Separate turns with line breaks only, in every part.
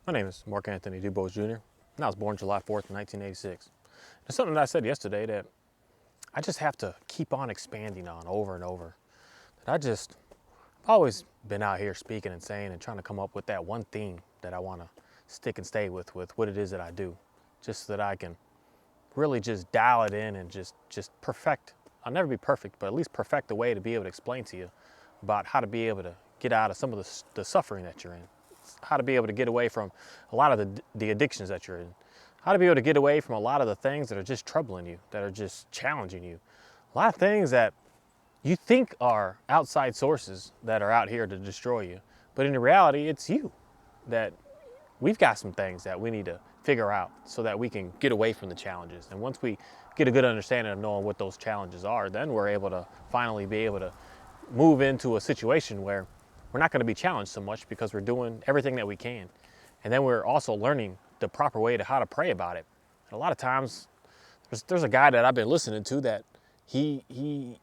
My name is Mark Anthony Dubose Jr., and I was born July 4th, 1986. There's something that I said yesterday that I just have to keep on expanding on over and over. I've always been out here speaking and saying and trying to come up with that one theme that I want to stick and stay with what it is that I do, just so that I can really just dial it in and just perfect. I'll never be perfect, but at least perfect the way to be able to explain to you about how to be able to get out of some of the suffering that you're in, how to be able to get away from a lot of the addictions that you're in, how to be able to get away from a lot of the things that are just troubling you, that are just challenging you, a lot of things that you think are outside sources that are out here to destroy you, but in reality, it's you. That we've got some things that we need to figure out so that we can get away from the challenges. And once we get a good understanding of knowing what those challenges are, then we're able to finally be able to move into a situation where we're not going to be challenged so much because we're doing everything that we can. And then we're also learning the proper way to how to pray about it. And a lot of times, there's a guy that I've been listening to that he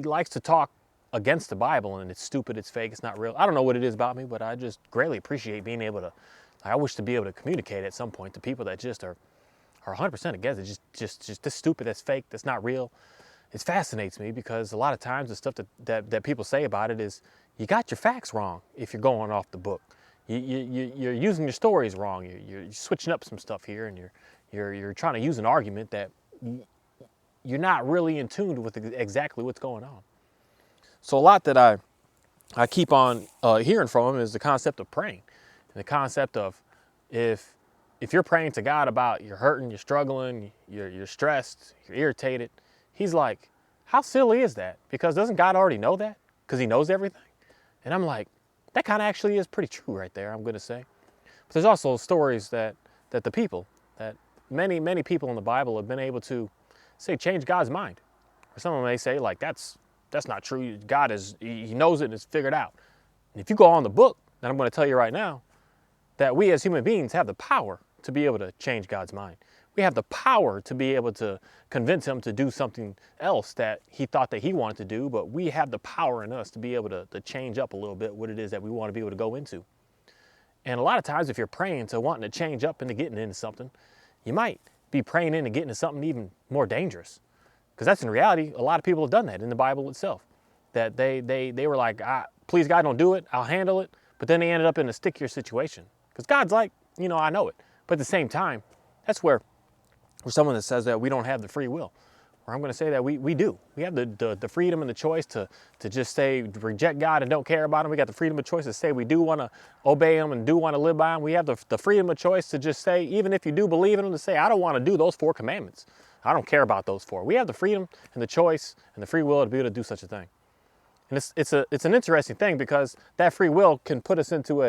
likes to talk against the Bible, and it's stupid, it's fake, it's not real. I don't know what it is about me, but I just greatly appreciate being able to, I wish to be able to communicate at some point to people that just are 100% against it, just this stupid, that's fake, that's not real. It fascinates me because a lot of times the stuff that people say about it is, you got your facts wrong if you're going off the book. You're using your stories wrong. You're switching up some stuff here, and you're trying to use an argument that you're not really in tune with exactly what's going on. So a lot that I keep on hearing from him is the concept of praying, and the concept of if you're praying to God about you're hurting, you're struggling, you're stressed, you're irritated, he's like, how silly is that? Because doesn't God already know that? Because he knows everything. And I'm like, that kind of actually is pretty true right there, I'm going to say. But there's also stories that many people in the Bible have been able to say change God's mind. Or someone may say like, that's not true. God he knows it and it's figured out. And if you go on the book, then I'm going to tell you right now that we as human beings have the power to be able to change God's mind. We have the power to be able to convince him to do something else that he thought that he wanted to do, but we have the power in us to be able to change up a little bit what it is that we want to be able to go into. And a lot of times if you're praying to wanting to change up into getting into something, you might be praying into getting into something even more dangerous. Because that's in reality, a lot of people have done that in the Bible itself. That they were like, please God, don't do it, I'll handle it. But then they ended up in a stickier situation. Because God's like, I know it. But at the same time, that's where someone that says that we don't have the free will. Or I'm going to say that we do. We have the freedom and the choice to just say, reject God and don't care about him. We got the freedom of choice to say we do want to obey him and do want to live by him. We have the freedom of choice to just say, even if you do believe in him, to say, I don't want to do those 4 commandments. I don't care about those 4. We have the freedom and the choice and the free will to be able to do such a thing. And it's an interesting thing because that free will can put us into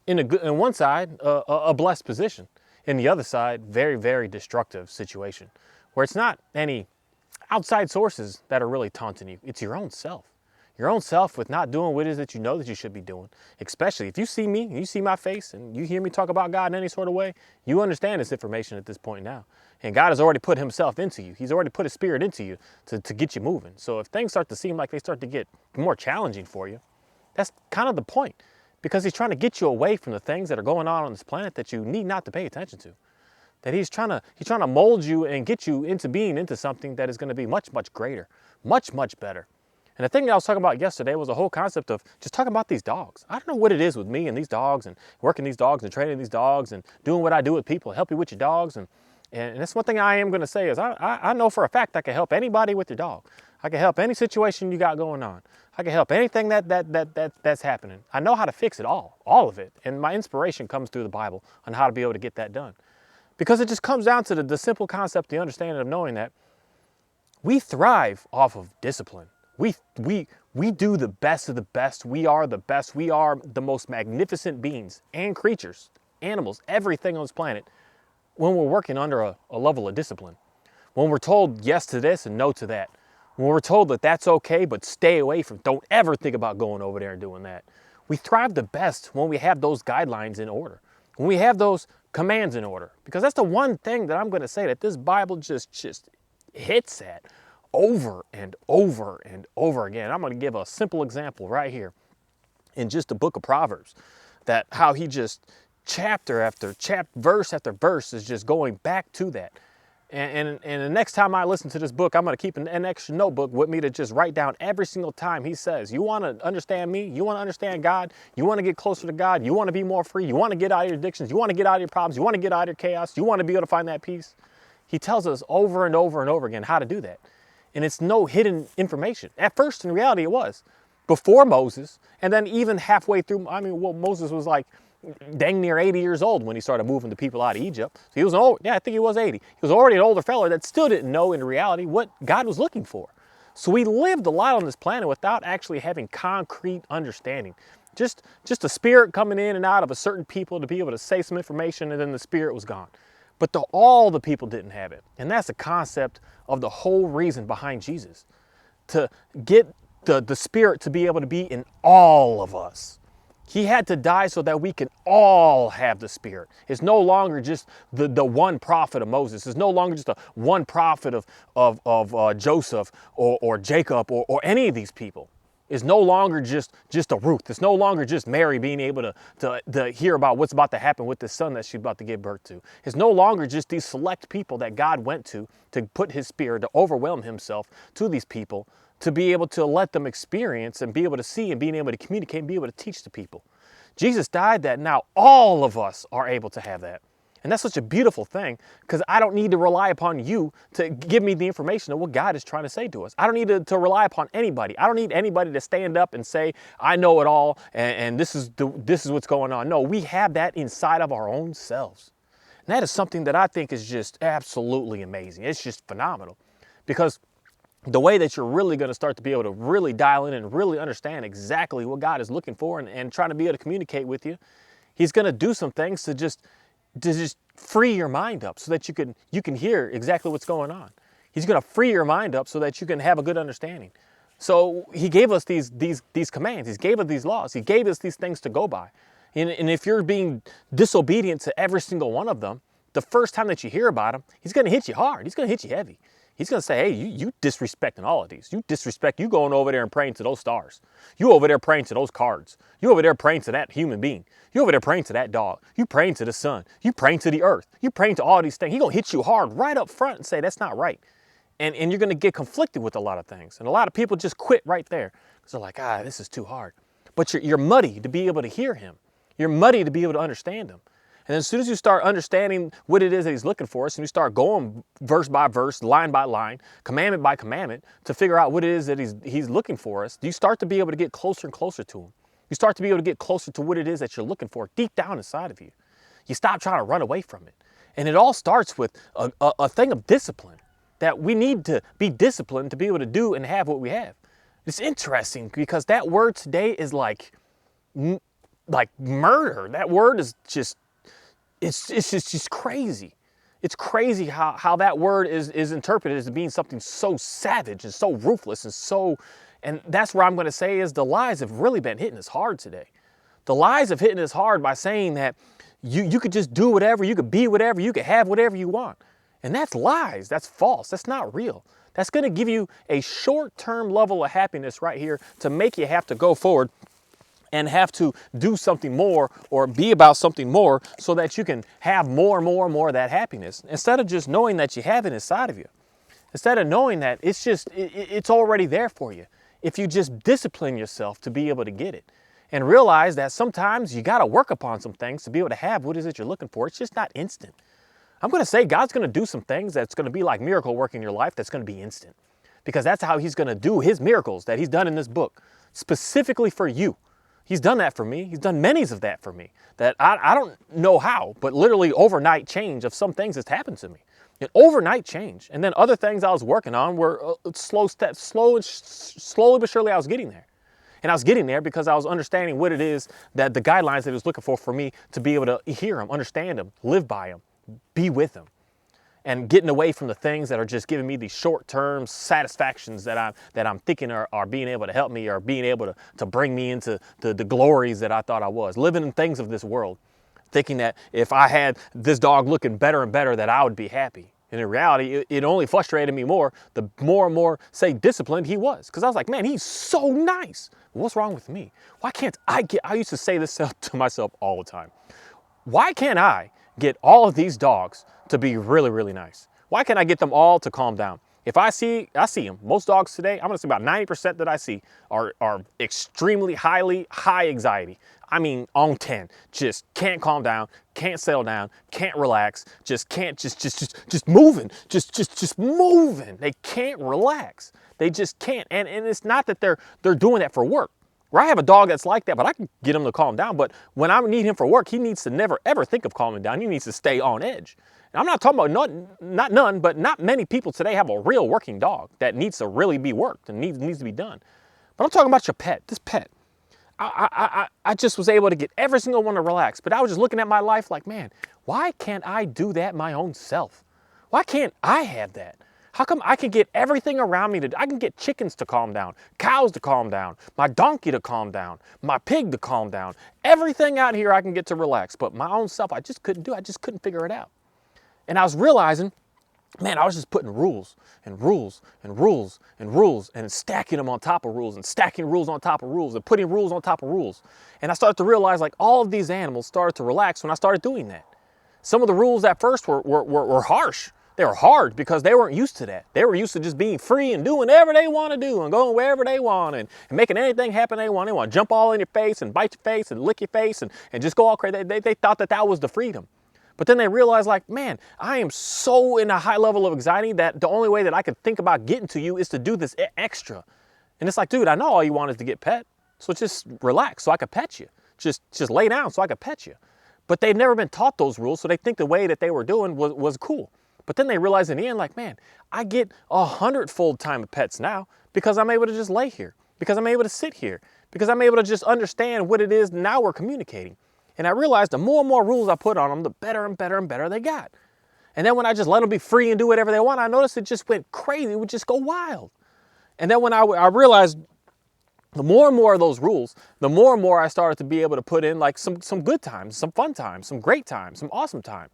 in one side, a blessed position. In the other side, very, very destructive situation where it's not any outside sources that are really taunting you. It's your own self. Your own self with not doing what it is that you know that you should be doing. Especially if you see me, and you see my face, and you hear me talk about God in any sort of way, you understand this information at this point now. And God has already put himself into you. He's already put his spirit into you to get you moving. So if things start to seem like they start to get more challenging for you, that's kind of the point. Because he's trying to get you away from the things that are going on this planet that you need not to pay attention to. That he's trying to mold you and get you into being into something that is going to be much, much greater, much, much better. And the thing that I was talking about yesterday was the whole concept of just talking about these dogs. I don't know what it is with me and these dogs and working these dogs and training these dogs and doing what I do with people, help you with your dogs. And that's one thing I am going to say is I know for a fact I can help anybody with your dog. I can help any situation you got going on. I can help anything that's happening. I know how to fix it all of it. And my inspiration comes through the Bible on how to be able to get that done. Because it just comes down to the simple concept, the understanding of knowing that we thrive off of discipline. We do the best of the best. We are the best. We are the most magnificent beings and creatures, animals, everything on this planet when we're working under a level of discipline. When we're told yes to this and no to that. When we're told that that's okay, but stay away from, don't ever think about going over there and doing that. We thrive the best when we have those guidelines in order. When we have those commands in order. Because that's the one thing that I'm going to say that this Bible just hits at over and over and over again. I'm going to give a simple example right here in just the book of Proverbs. That how he just chapter after chapter, verse after verse is just going back to that. And the next time I listen to this book, I'm going to keep an extra notebook with me to just write down every single time he says, you want to understand me? You want to understand God? You want to get closer to God? You want to be more free? You want to get out of your addictions? You want to get out of your problems? You want to get out of your chaos? You want to be able to find that peace? He tells us over and over and over again how to do that. And it's no hidden information. At first, in reality, it was. Before Moses, and then even halfway through, Moses was like, dang near 80 years old when he started moving the people out of Egypt. So he was I think he was 80. He was already an older fella that still didn't know in reality what God was looking for. So we lived a lot on this planet without actually having concrete understanding. Just a spirit coming in and out of a certain people to be able to say some information, and then the spirit was gone. But all the people didn't have it. And that's the concept of the whole reason behind Jesus. To get the spirit to be able to be in all of us. He had to die so that we can all have the Spirit. It's no longer just the one prophet of Moses. It's no longer just the one prophet of Joseph or Jacob or any of these people. It's no longer just a Ruth. It's no longer just Mary being able to hear about what's about to happen with the son that she's about to give birth to. It's no longer just these select people that God went to put his Spirit, to overwhelm himself to these people, to be able to let them experience and be able to see and being able to communicate and be able to teach the people. Jesus died that now all of us are able to have that. And that's such a beautiful thing, because I don't need to rely upon you to give me the information of what God is trying to say to us. I don't need to rely upon anybody. I don't need anybody to stand up and say, I know it all and this is what's going on. No, we have that inside of our own selves. And that is something that I think is just absolutely amazing. It's just phenomenal, because the way that you're really going to start to be able to really dial in and really understand exactly what God is looking for and trying to be able to communicate with you, he's going to do some things to just free your mind up so that you can hear exactly what's going on. He's going to free your mind up so that you can have a good understanding. So he gave us these commands. He gave us these laws. He gave us these things to go by. And if you're being disobedient to every single one of them, the first time that you hear about him, he's going to hit you hard. He's going to hit you heavy. He's going to say, hey, you disrespecting all of these. You going over there and praying to those stars. You over there praying to those cards. You over there praying to that human being. You over there praying to that dog. You praying to the sun. You praying to the earth. You praying to all these things. He's going to hit you hard right up front and say, that's not right. And you're going to get conflicted with a lot of things. And a lot of people just quit right there because they're like, this is too hard. But you're muddy to be able to hear him. You're muddy to be able to understand him. And as soon as you start understanding what it is that he's looking for us, and you start going verse by verse, line by line, commandment by commandment, to figure out what it is that he's looking for us, you start to be able to get closer and closer to him. You start to be able to get closer to what it is that you're looking for deep down inside of you. You stop trying to run away from it. And it all starts with a thing of discipline, that we need to be disciplined to be able to do and have what we have. It's interesting because that word today is like murder. That word is just, it's just crazy. It's crazy how that word is interpreted as being something so savage and so ruthless and that's where I'm going to say is the lies have really been hitting us hard today. The lies have hitting us hard by saying that you could just do whatever, you could be whatever, you could have whatever you want. And that's lies. That's false. That's not real. That's going to give you a short-term level of happiness right here to make you have to go forward and have to do something more or be about something more so that you can have more and more and more of that happiness, instead of just knowing that you have it inside of you. Instead of knowing that it's already there for you if you just discipline yourself to be able to get it. And realize that sometimes you got to work upon some things to be able to have what it is that you're looking for. It's just not instant. I'm going to say God's going to do some things that's going to be like miracle work in your life that's going to be instant. Because that's how he's going to do his miracles that he's done in this book, specifically for you. He's done that for me. He's done many of that for me. That I don't know how, but literally overnight change of some things that's happened to me. An overnight change. And then other things I was working on were slow steps, slowly but surely I was getting there. And I was getting there because I was understanding what it is that the guidelines that he was looking for me to be able to hear him, understand him, live by him, be with him. And getting away from the things that are just giving me these short-term satisfactions that I'm thinking are being able to help me or being able to bring me into the glories that I thought I was. Living in things of this world, thinking that if I had this dog looking better and better that I would be happy. And in reality, it only frustrated me more the more and more, say, disciplined he was. Because I was like, man, he's so nice. What's wrong with me? Why can't I used to say this to myself all the time. why can't I get all of these dogs to be really, really nice? Why can't I get them all to calm down? If I see them, most dogs today, I'm gonna say about 90% that I see are extremely high anxiety. I mean, on 10, just can't calm down, can't settle down, can't relax, just moving, just moving. They can't relax. They just can't. And it's not that they're doing that for work. Where I have a dog that's like that, but I can get him to calm down. But when I need him for work, he needs to never ever think of calming down. He needs to stay on edge. And I'm not talking about not none, but not many people today have a real working dog that needs to really be worked and needs to be done. But I'm talking about your pet, this pet. I just was able to get every single one to relax. But I was just looking at my life like, man, why can't I do that my own self? Why can't I have that? How come I can get everything around me I can get chickens to calm down, cows to calm down, my donkey to calm down, my pig to calm down. Everything out here I can get to relax. But my own self, I just couldn't do. I just couldn't figure it out. And I was realizing, man, I was just putting rules and rules and rules and rules and stacking them on top of rules and stacking rules on top of rules and putting rules on top of rules. And I started to realize like all of these animals started to relax when I started doing that. Some of the rules at first were harsh. They were hard because they weren't used to that. They were used to just being free and doing whatever they want to do and going wherever they want and making anything happen they want. They want to jump all in your face and bite your face and lick your face and just go all crazy. They thought that was the freedom. But then they realized like, man, I am so in a high level of anxiety that the only way that I can think about getting to you is to do this extra. And it's like, dude, I know all you want is to get pet. So just relax so I can pet you. Just lay down so I can pet you. But they've never been taught those rules, so they think the way that they were doing was cool. But then they realize in the end, like, man, I get 100-fold time of pets now because I'm able to just lay here, because I'm able to sit here, because I'm able to just understand what it is now we're communicating. And I realized the more and more rules I put on them, the better and better and better they got. And then when I just let them be free and do whatever they want, I noticed it just went crazy. It would just go wild. And then when I realized the more and more of those rules, the more and more I started to be able to put in like some good times, some fun times, some great times, some awesome time.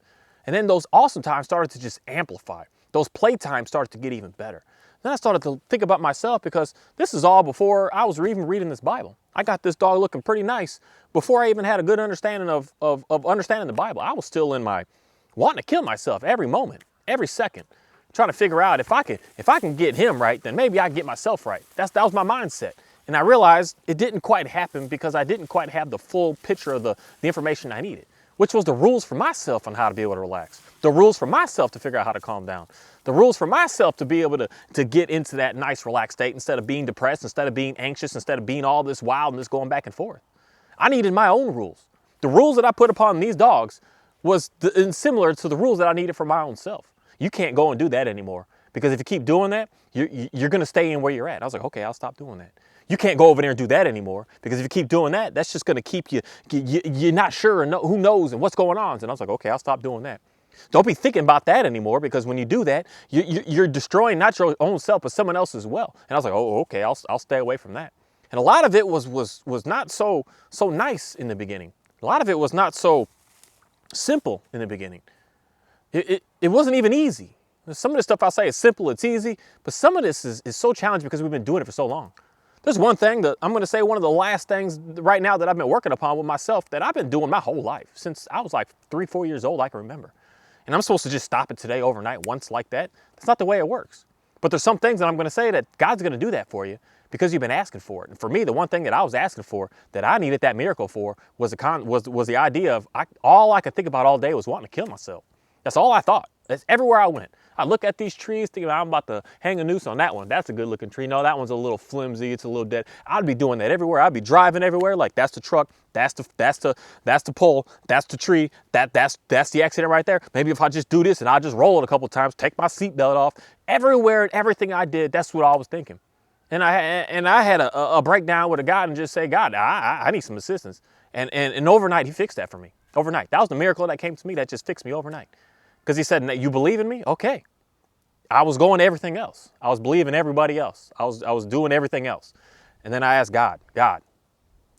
And then those awesome times started to just amplify. Those play times started to get even better. Then I started to think about myself because this is all before I was even reading this Bible. I got this dog looking pretty nice before I even had a good understanding of understanding the Bible. I was still in my wanting to kill myself every moment, every second, trying to figure out if I can get him right, then maybe I can get myself right. That was my mindset. And I realized it didn't quite happen because I didn't quite have the full picture of the information I needed, which was the rules for myself on how to be able to relax, the rules for myself to figure out how to calm down, the rules for myself to be able to get into that nice relaxed state instead of being depressed, instead of being anxious, instead of being all this wildness going back and forth. I needed my own rules. The rules that I put upon these dogs was similar to the rules that I needed for my own self. You can't go and do that anymore because if you keep doing that, you're going to stay in where you're at. I was like, okay, I'll stop doing that. You can't go over there and do that anymore because if you keep doing that, that's just going to keep you're not sure and who knows and what's going on. And I was like, okay, I'll stop doing that. Don't be thinking about that anymore because when you do that, you're destroying not your own self, but someone else as well. And I was like, oh, okay, I'll stay away from that. And a lot of it was not so nice in the beginning. A lot of it was not so simple in the beginning. It wasn't even easy. Some of the stuff I say is simple, it's easy, but some of this is so challenging because we've been doing it for so long. There's one thing that I'm going to say, one of the last things right now that I've been working upon with myself that I've been doing my whole life since I was like 3-4 years old, I can remember. And I'm supposed to just stop it today overnight once like that. That's not the way it works. But there's some things that I'm going to say that God's going to do that for you because you've been asking for it. And for me, the one thing that I was asking for that I needed that miracle for was the idea of all I could think about all day was wanting to kill myself. That's all I thought. That's everywhere I went. I look at these trees thinking I'm about to hang a noose on that one. That's a good looking tree. No, that one's a little flimsy. It's a little dead. I'd be doing that everywhere. I'd be driving everywhere. Like that's the truck. That's the pole. That's the tree. That's the accident right there. Maybe if I just do this and I just roll it a couple times, take my seatbelt off. Everywhere and everything I did, that's what I was thinking. And I had a breakdown with a God and just say, God, I need some assistance. And overnight, he fixed that for me. Overnight. That was the miracle that came to me that just fixed me overnight. Because he said, you believe in me? Okay. I was going to everything else. I was believing everybody else. I was doing everything else. And then I asked God,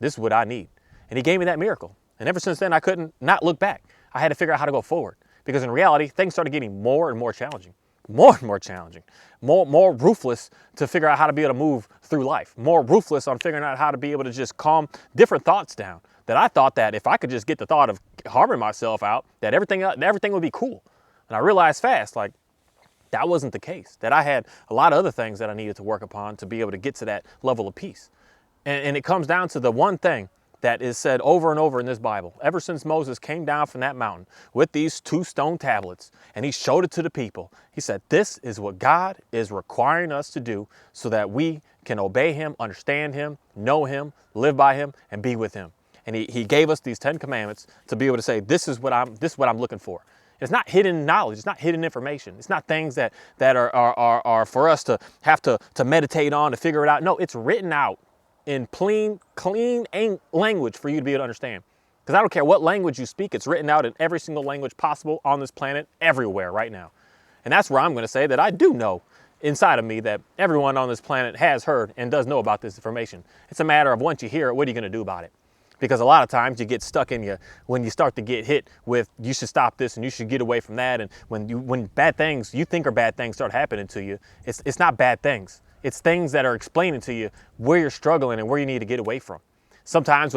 this is what I need. And he gave me that miracle. And ever since then, I couldn't not look back. I had to figure out how to go forward. Because in reality, things started getting more and more challenging. More and more challenging. More ruthless to figure out how to be able to move through life. More ruthless on figuring out how to be able to just calm different thoughts down. that I thought that if I could just get the thought of harming myself out, that everything would be cool. And I realized fast, like, that wasn't the case, that I had a lot of other things that I needed to work upon to be able to get to that level of peace. And it comes down to the one thing that is said over and over in this Bible, ever since Moses came down from that mountain with these 2 stone tablets and he showed it to the people. He said, this is what God is requiring us to do so that we can obey him, understand him, know him, live by him, and be with him. And he gave us these 10 commandments to be able to say, this is what I'm looking for. It's not hidden knowledge. It's not hidden information. It's not things that are for us to have to meditate on, to figure it out. No, it's written out in clean language for you to be able to understand. Because I don't care what language you speak, it's written out in every single language possible on this planet, everywhere right now. And that's where I'm going to say that I do know inside of me that everyone on this planet has heard and does know about this information. It's a matter of once you hear it, what are you going to do about it? Because a lot of times you get stuck in when you start to get hit with, you should stop this and you should get away from that. And when bad things you think are bad things start happening to you, it's not bad things. It's things that are explaining to you where you're struggling and where you need to get away from. Sometimes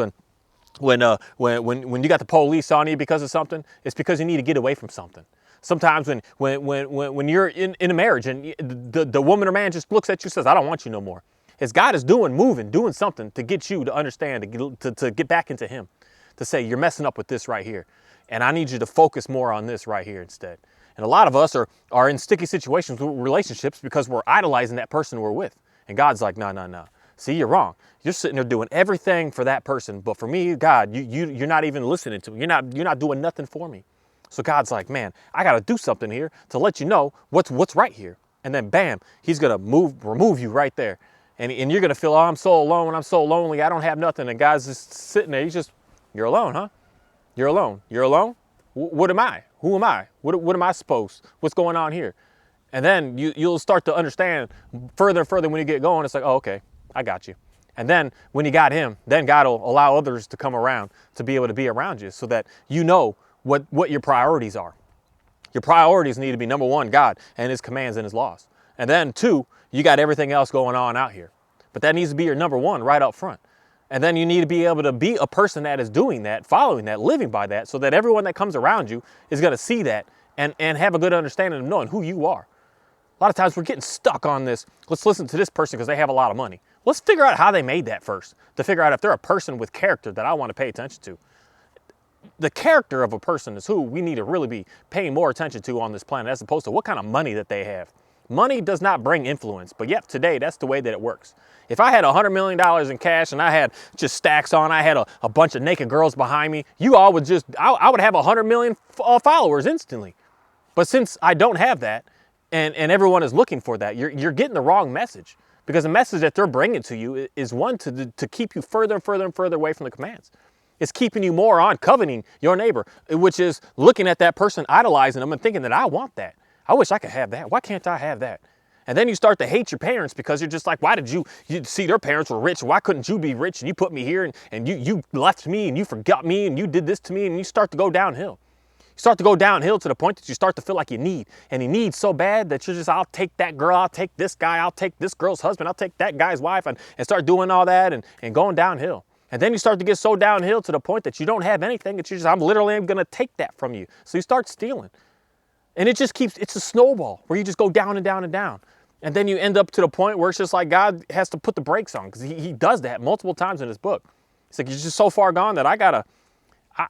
when you got the police on you because of something, it's because you need to get away from something. Sometimes when you're in a marriage and the woman or man just looks at you and says, I don't want you no more. It's God is doing something to get you to understand, to get back into him, to say, you're messing up with this right here. And I need you to focus more on this right here instead. And a lot of us are in sticky situations with relationships because we're idolizing that person we're with. And God's like, no. See, you're wrong. You're sitting there doing everything for that person. But for me, God, you're not even listening to me. You're not doing nothing for me. So God's like, man, I got to do something here to let you know what's right here. And then bam, he's going to remove you right there. And you're going to feel, oh, I'm so alone. I'm so lonely. I don't have nothing. And God's just sitting there. You're alone, huh? You're alone. You're alone? What am I? Who am I? What am I supposed? What's going on here? And then you'll start to understand further and further when you get going. It's like, oh, okay, I got you. And then when you got him, then God will allow others to come around to be able to be around you so that you know what your priorities are. Your priorities need to be, number 1, God and his commands and his laws. And then 2, you got everything else going on out here. But that needs to be your number 1 right up front. And then you need to be able to be a person that is doing that, following that, living by that, so that everyone that comes around you is going to see that and have a good understanding of knowing who you are. A lot of times we're getting stuck on this. Let's listen to this person because they have a lot of money. Let's figure out how they made that first, to figure out if they're a person with character that I want to pay attention to. The character of a person is who we need to really be paying more attention to on this planet, as opposed to what kind of money that they have. Money does not bring influence, but yet today that's the way that it works. If I had $100 million in cash and I had just stacks on, I had a bunch of naked girls behind me, I would have 100 million followers instantly. But since I don't have that, and everyone is looking for that, you're getting the wrong message, because the message that they're bringing to you is one to keep you further and further and further away from the commands. It's keeping you more on coveting your neighbor, which is looking at that person, idolizing them and thinking that I want that. I wish I could have that. Why can't I have that? And then you start to hate your parents because you're just like, why did you see their parents were rich? Why couldn't you be rich? And you put me here and you left me and you forgot me and you did this to me, and you start to go downhill. You start to go downhill to the point that you start to feel like you need so bad that you're just, I'll take that girl, I'll take this guy, I'll take this girl's husband, I'll take that guy's wife, and start doing all that and going downhill. And then you start to get so downhill to the point that you don't have anything, that I'm literally going to take that from you. So you start stealing. And it's a snowball where you just go down and down and down. And then you end up to the point where it's just like God has to put the brakes on, because he does that multiple times in his book. It's like, you're just so far gone that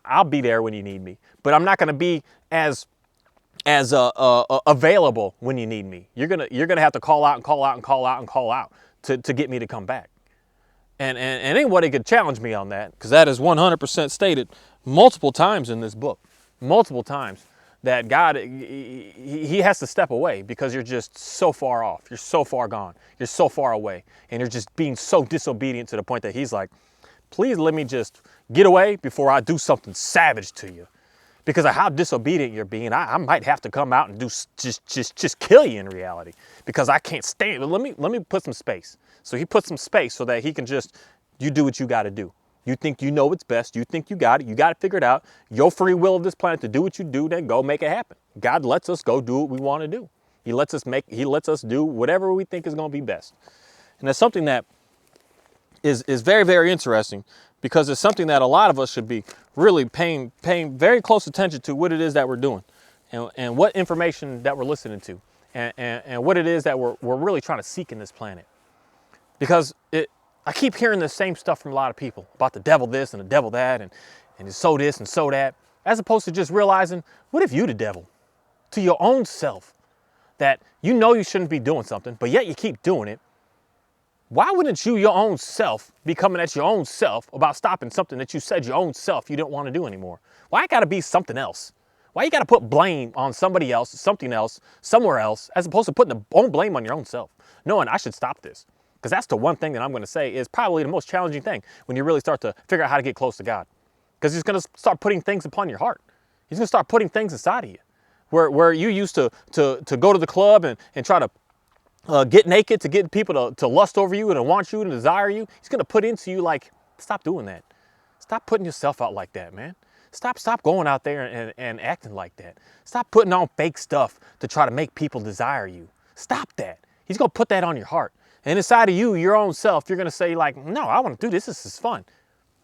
I'll be there when you need me, but I'm not going to be as available when you need me. You're gonna have to call out and call out and call out and call out to get me to come back. And anybody could challenge me on that, because that is 100% stated multiple times in this book, multiple times, that God, he has to step away because you're just so far off. You're so far gone. You're so far away. And you're just being so disobedient to the point that he's like, please let me just get away before I do something savage to you. Because of how disobedient you're being, I might have to come out and just kill you in reality, because I can't stand it. Let me put some space. So he puts some space so that he can you do what you got to do. You think you know what's best. You think you got it. You got it figured out. Your free will of this planet to do what you do, then go make it happen. God lets us go do what we want to do. He lets us do whatever we think is going to be best. And that's something that is very, very interesting, because it's something that a lot of us should be really paying very close attention to what it is that we're doing and what information that we're listening to and what it is that we're really trying to seek in this planet. Because I keep hearing the same stuff from a lot of people about the devil this and the devil that and so this and so that, as opposed to just realizing, what if you the devil to your own self, that you know you shouldn't be doing something, but yet you keep doing it? Why wouldn't you, your own self, be coming at your own self about stopping something that you said your own self you didn't want to do anymore? Why it got to be something else? Why you got to put blame on somebody else, something else, somewhere else, as opposed to putting the own blame on your own self, knowing I should stop this? Because that's the one thing that I'm going to say is probably the most challenging thing when you really start to figure out how to get close to God. Because he's going to start putting things upon your heart. He's going to start putting things inside of you. Where you used to go to the club and try to get naked to get people to lust over you and to want you and desire you, he's going to put into you like, stop doing that. Stop putting yourself out like that, man. Stop going out there and acting like that. Stop putting on fake stuff to try to make people desire you. Stop that. He's going to put that on your heart. And inside of you, your own self, you're going to say like, no, I want to do this. This is fun.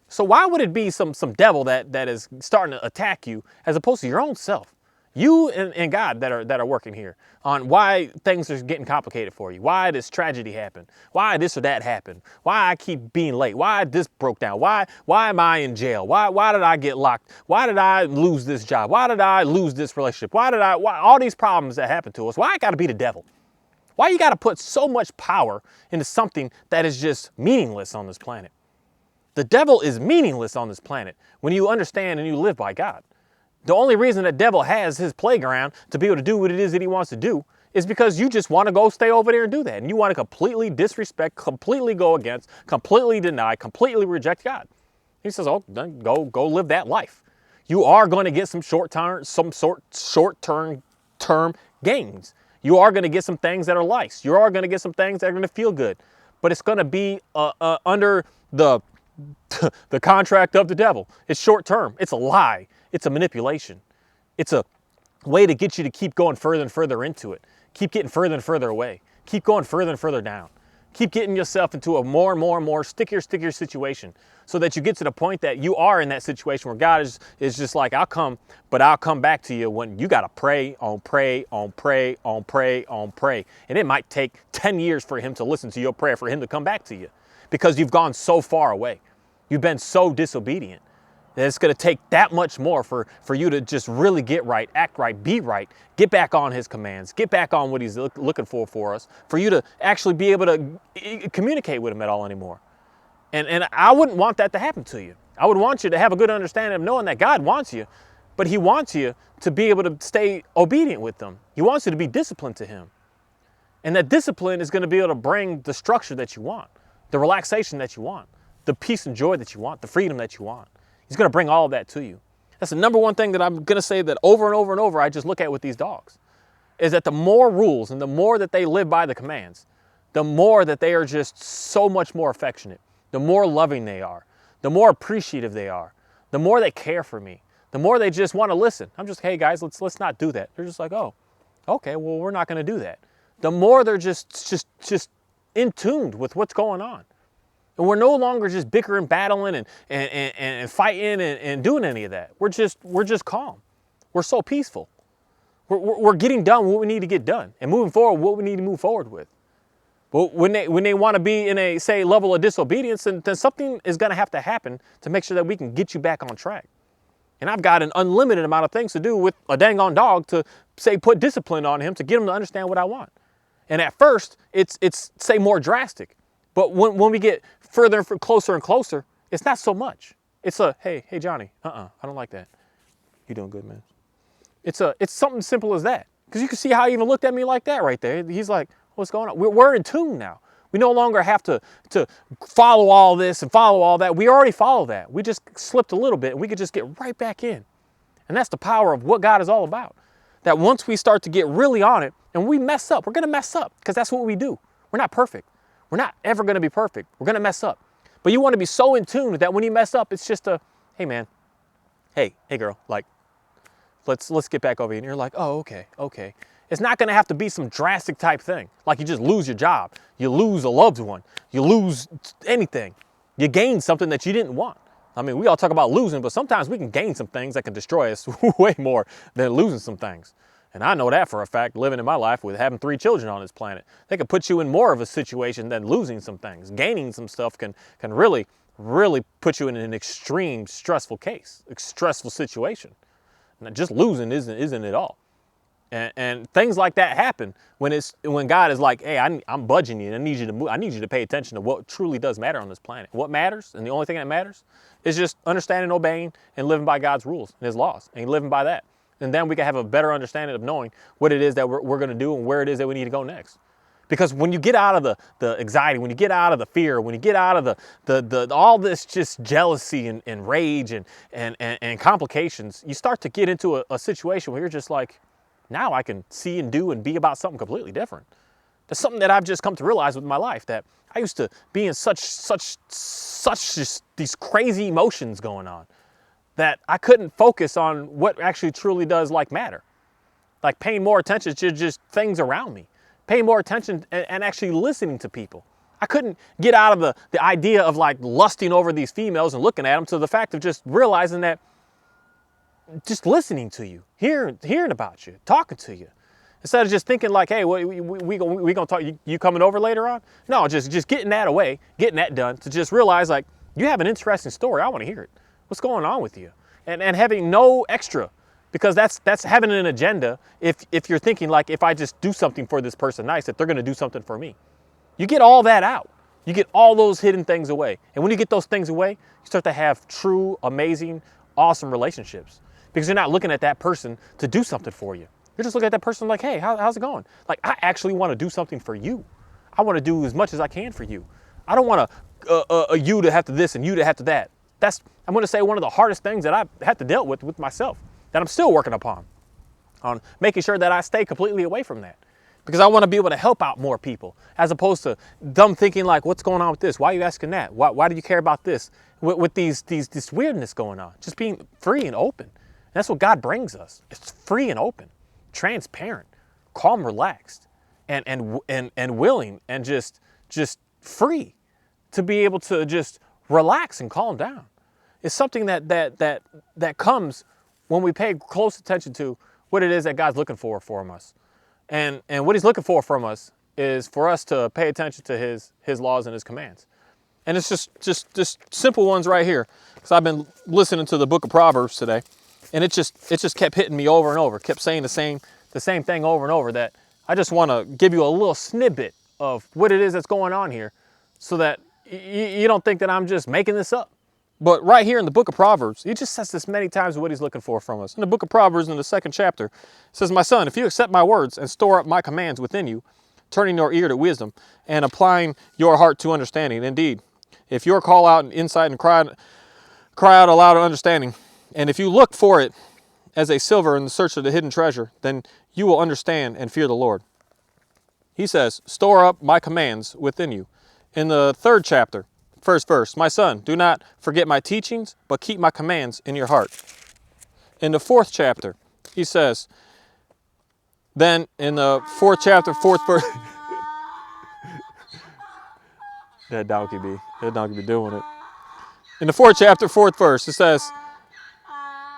So why would it be some devil that is starting to attack you as opposed to your own self? You and God that are working here on why things are getting complicated for you, why this tragedy happened, why this or that happened, why I keep being late, why this broke down, why am I in jail, why did I get locked, why did I lose this job, why did I lose this relationship, why all these problems that happen to us, why I got to be the devil? Why you got to put so much power into something that is just meaningless on this planet? The devil is meaningless on this planet when you understand and you live by God. The only reason the devil has his playground to be able to do what it is that he wants to do is because you just want to go stay over there and do that. And you want to completely disrespect, completely go against, completely deny, completely reject God. He says, oh, then go live that life. You are going to get some short-term gains. You are going to get some things that are nice. You are going to get some things that are going to feel good. But it's going to be under the contract of the devil. It's short-term. It's a lie. It's a manipulation. It's a way to get you to keep going further and further into it. Keep getting further and further away. Keep going further and further down. Keep getting yourself into a more and more stickier situation so that you get to the point that you are in that situation where God is just like, I'll come back to you when you got to pray. And it might take 10 years for him to listen to your prayer, for him to come back to you because you've gone so far away. You've been so disobedient. It's going to take that much more for you to just really get right, act right, be right, get back on his commands, get back on what he's looking for us, for you to actually be able to communicate with him at all anymore. And I wouldn't want that to happen to you. I would want you to have a good understanding of knowing that God wants you, but he wants you to be able to stay obedient with him. He wants you to be disciplined to him. And that discipline is going to be able to bring the structure that you want, the relaxation that you want, the peace and joy that you want, the freedom that you want. He's going to bring all of that to you. That's the number one thing that I'm going to say that over and over and over I just look at with these dogs, is that the more rules and the more that they live by the commands, the more that they are just so much more affectionate, the more loving they are, the more appreciative they are, the more they care for me, the more they just want to listen. I'm just, hey guys, let's not do that. They're just like, oh, okay, well, we're not going to do that. The more they're just in tune with what's going on. And we're no longer just bickering, battling, and fighting and doing any of that. We're just calm. We're so peaceful. We're getting done what we need to get done and moving forward what we need to move forward with. But when they want to be in a, say, level of disobedience, then something is going to have to happen to make sure that we can get you back on track. And I've got an unlimited amount of things to do with a dang on dog to, say, put discipline on him to get him to understand what I want. And at first, it's say, more drastic. But when we get further and closer and closer, it's not so much. It's a, hey Johnny, I don't like that. You're doing good, man. It's something simple as that. Because you can see how he even looked at me like that right there. He's like, what's going on? We're in tune now. We no longer have to follow all this and follow all that. We already follow that. We just slipped a little bit and we could just get right back in. And that's the power of what God is all about. That once we start to get really on it and we mess up, we're going to mess up because that's what we do. We're not perfect. We're not ever going to be perfect. We're going to mess up. But you want to be so in tune that when you mess up, it's just a, hey man, hey girl, like, let's get back over here. And you're like, oh, okay. It's not going to have to be some drastic type thing. Like you just lose your job. You lose a loved one. You lose anything. You gain something that you didn't want. I mean, we all talk about losing, but sometimes we can gain some things that can destroy us way more than losing some things. And I know that for a fact, living in my life with having 3 children on this planet. They can put you in more of a situation than losing some things. Gaining some stuff can really, really put you in an extreme stressful stressful situation. Now, just losing isn't it all. And things like that happen when God is like, hey, I'm budging you, and I need you to move. I need you to pay attention to what truly does matter on this planet. What matters, and the only thing that matters, is just understanding, obeying, and living by God's rules and His laws, and living by that. And then we can have a better understanding of knowing what it is that we're going to do and where it is that we need to go next. Because when you get out of the anxiety, when you get out of the fear, when you get out of the all this just jealousy and rage and complications, you start to get into a situation where you're just like, now I can see and do and be about something completely different. That's something that I've just come to realize with my life, that I used to be in such just these crazy emotions going on that I couldn't focus on what actually truly does like matter. Like paying more attention to just things around me, paying more attention and actually listening to people. I couldn't get out of the idea of like lusting over these females and looking at them, to the fact of just realizing that just listening to you, hearing about you, talking to you, instead of just thinking like, hey, we gonna talk. You coming over later on? No, just getting that away, getting that done. To just realize like you have an interesting story. I want to hear it. What's going on with you? And having no extra, because that's having an agenda. If you're thinking like, if I just do something for this person nice, that they're gonna do something for me. You get all that out. You get all those hidden things away. And when you get those things away, you start to have true, amazing, awesome relationships. Because you're not looking at that person to do something for you. You're just looking at that person like, hey, how's it going? Like, I actually want to do something for you. I want to do as much as I can for you. I don't want you to have to this and you to have to that. I'm going to say, one of the hardest things that I've had to deal with myself, that I'm still working upon, on making sure that I stay completely away from that. Because I want to be able to help out more people, as opposed to dumb thinking like, what's going on with this? Why are you asking that? Why do you care about this? With this weirdness going on, just being free and open. And that's what God brings us. It's free and open, transparent, calm, relaxed, and willing, and just free to be able to just relax and calm down. It's something that comes when we pay close attention to what it is that God's looking for from us. And what He's looking for from us is for us to pay attention to His laws and His commands. And it's just simple ones right here. Because I've been listening to the book of Proverbs today, and it just kept hitting me over and over, kept saying the same thing over and over, that I just want to give you a little snippet of what it is that's going on here, so that you don't think that I'm just making this up. But right here in the book of Proverbs, He just says this many times, what He's looking for from us. In the book of Proverbs, in the 2nd chapter, it says, my son, if you accept my words and store up my commands within you, turning your ear to wisdom and applying your heart to understanding. Indeed, if you call out in insight and cry out aloud at understanding, and if you look for it as a silver in the search of the hidden treasure, then you will understand and fear the Lord. He says, store up my commands within you. In the 3rd chapter, 1st verse, my son, do not forget my teachings, but keep my commands in your heart. In the 4th chapter, he says, then in the 4th chapter, 4th verse, that donkey be doing it. In the 4th chapter, 4th verse, it says,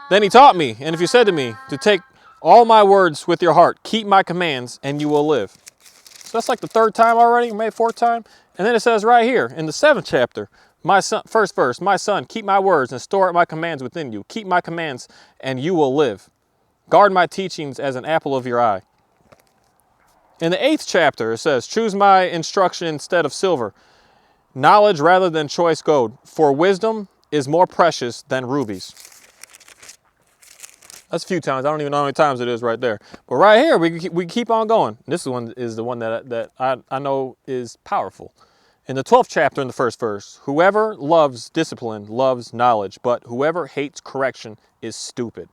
then he taught me, and if you said to me, to take all my words with your heart, keep my commands, and you will live. So that's like the 3rd time already, maybe 4th time. And then it says right here, in the 7th chapter, my son, 1st verse, my son, keep my words and store up my commands within you. Keep my commands, and you will live. Guard my teachings as an apple of your eye. In the 8th chapter, it says, choose my instruction instead of silver, knowledge rather than choice gold, for wisdom is more precious than rubies. That's a few times. I don't even know how many times it is right there. But right here, we keep on going. This one is the one that I know is powerful. In the 12th chapter, in the 1st verse, whoever loves discipline loves knowledge, but whoever hates correction is stupid.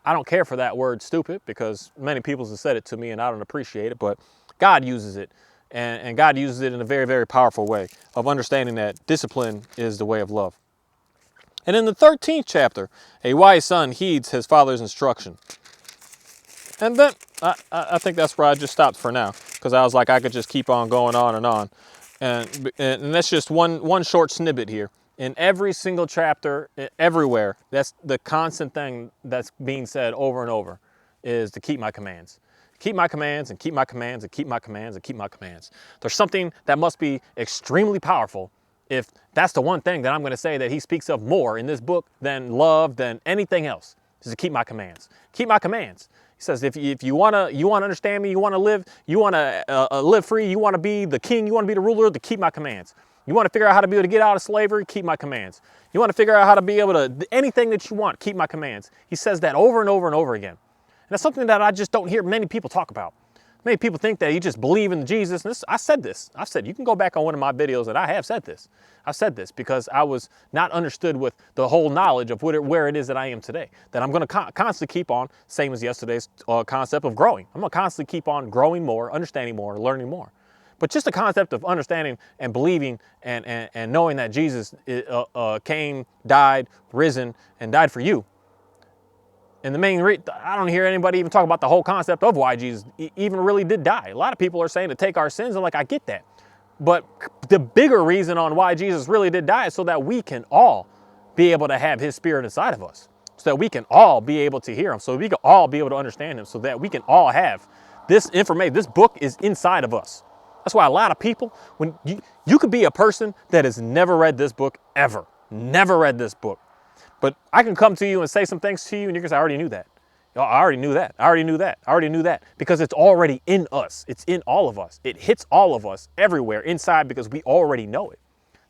I don't care for that word stupid, because many people have said it to me and I don't appreciate it, but God uses it. And God uses it in a very, very powerful way of understanding that discipline is the way of love. And in the 13th chapter, a wise son heeds his father's instruction. And then, I think that's where I just stopped for now, because I was like, I could just keep on going on and on. And that's just one short snippet here In every single chapter, everywhere, that's the constant thing that's being said over and over, is to keep my commands. Keep my commands and keep my commands and keep my commands and keep my commands. There's something that must be extremely powerful if that's the one thing that I'm going to say that he speaks of more in this book than love, than anything else, is to keep my commands. Keep my commands. He says, if you want to understand me, you want to live free, you want to be the king, you want to be the ruler, to keep my commands. You want to figure out how to be able to get out of slavery, keep my commands. You want to figure out how to be able to, anything that you want, keep my commands. He says that over and over and over again. And that's something that I just don't hear many people talk about. Many people think that you just believe in Jesus. And I said this. I've said, you can go back on one of my videos and I have said this. I've said this because I was not understood with the whole knowledge of where it is that I am today. That I'm going to constantly keep on, same as yesterday's concept of growing. I'm going to constantly keep on growing more, understanding more, learning more. But just the concept of understanding and believing and knowing that Jesus came, died, risen, and died for you. And the main I don't hear anybody even talk about the whole concept of why Jesus even really did die. A lot of people are saying to take our sins, and like, I get that. But the bigger reason on why Jesus really did die is so that we can all be able to have his spirit inside of us. So that we can all be able to hear him. So we can all be able to understand him. So that we can all have this information. This book is inside of us. That's why a lot of people, when you could be a person that has never read this book ever. Never read this book. But I can come to you and say some things to you and you're going to say, I already knew that. I already knew that. I already knew that. I already knew that. Because it's already in us. It's in all of us. It hits all of us everywhere inside because we already know it.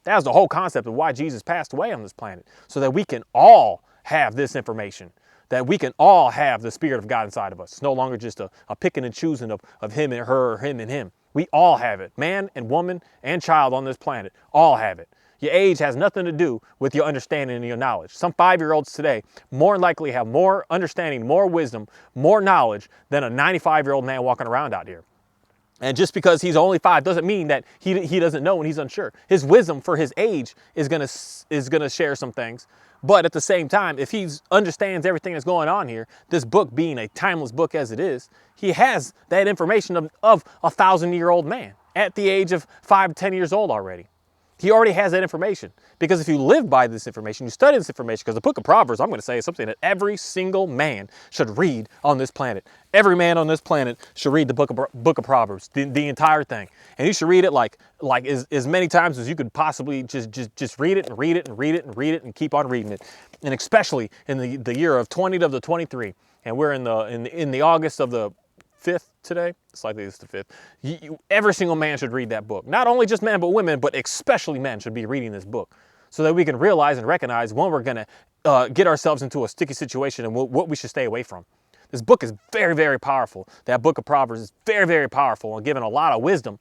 That was the whole concept of why Jesus passed away on this planet. So that we can all have this information. That we can all have the Spirit of God inside of us. It's no longer just a picking and choosing of him and her or him and him. We all have it. Man and woman and child on this planet all have it. Your age has nothing to do with your understanding and your knowledge. Some 5-year-olds today more likely have more understanding, more wisdom, more knowledge than a 95-year-old man walking around out here. And just because he's only 5 doesn't mean that he doesn't know and he's unsure. His wisdom for his age is gonna share some things. But at the same time, if he understands everything that's going on here, this book being a timeless book as it is, he has that information of a 1,000-year-old man at the age of 5 to 10 years old already. He already has that information. Because if you live by this information, you study this information, because the book of Proverbs, I'm going to say, is something that every single man should read on this planet. Every man on this planet should read the book of Proverbs, the entire thing. And you should read it like as many times as you could possibly just read it and read it and read it and read it and keep on reading it. And especially in the year of 2023. And we're in the August of the 5th today. It's likely it's the 5th. Every single man should read that book. Not only just men, but women, but especially men should be reading this book so that we can realize and recognize when we're going to get ourselves into a sticky situation and what we should stay away from. This book is very, very powerful. That book of Proverbs is very, very powerful and giving a lot of wisdom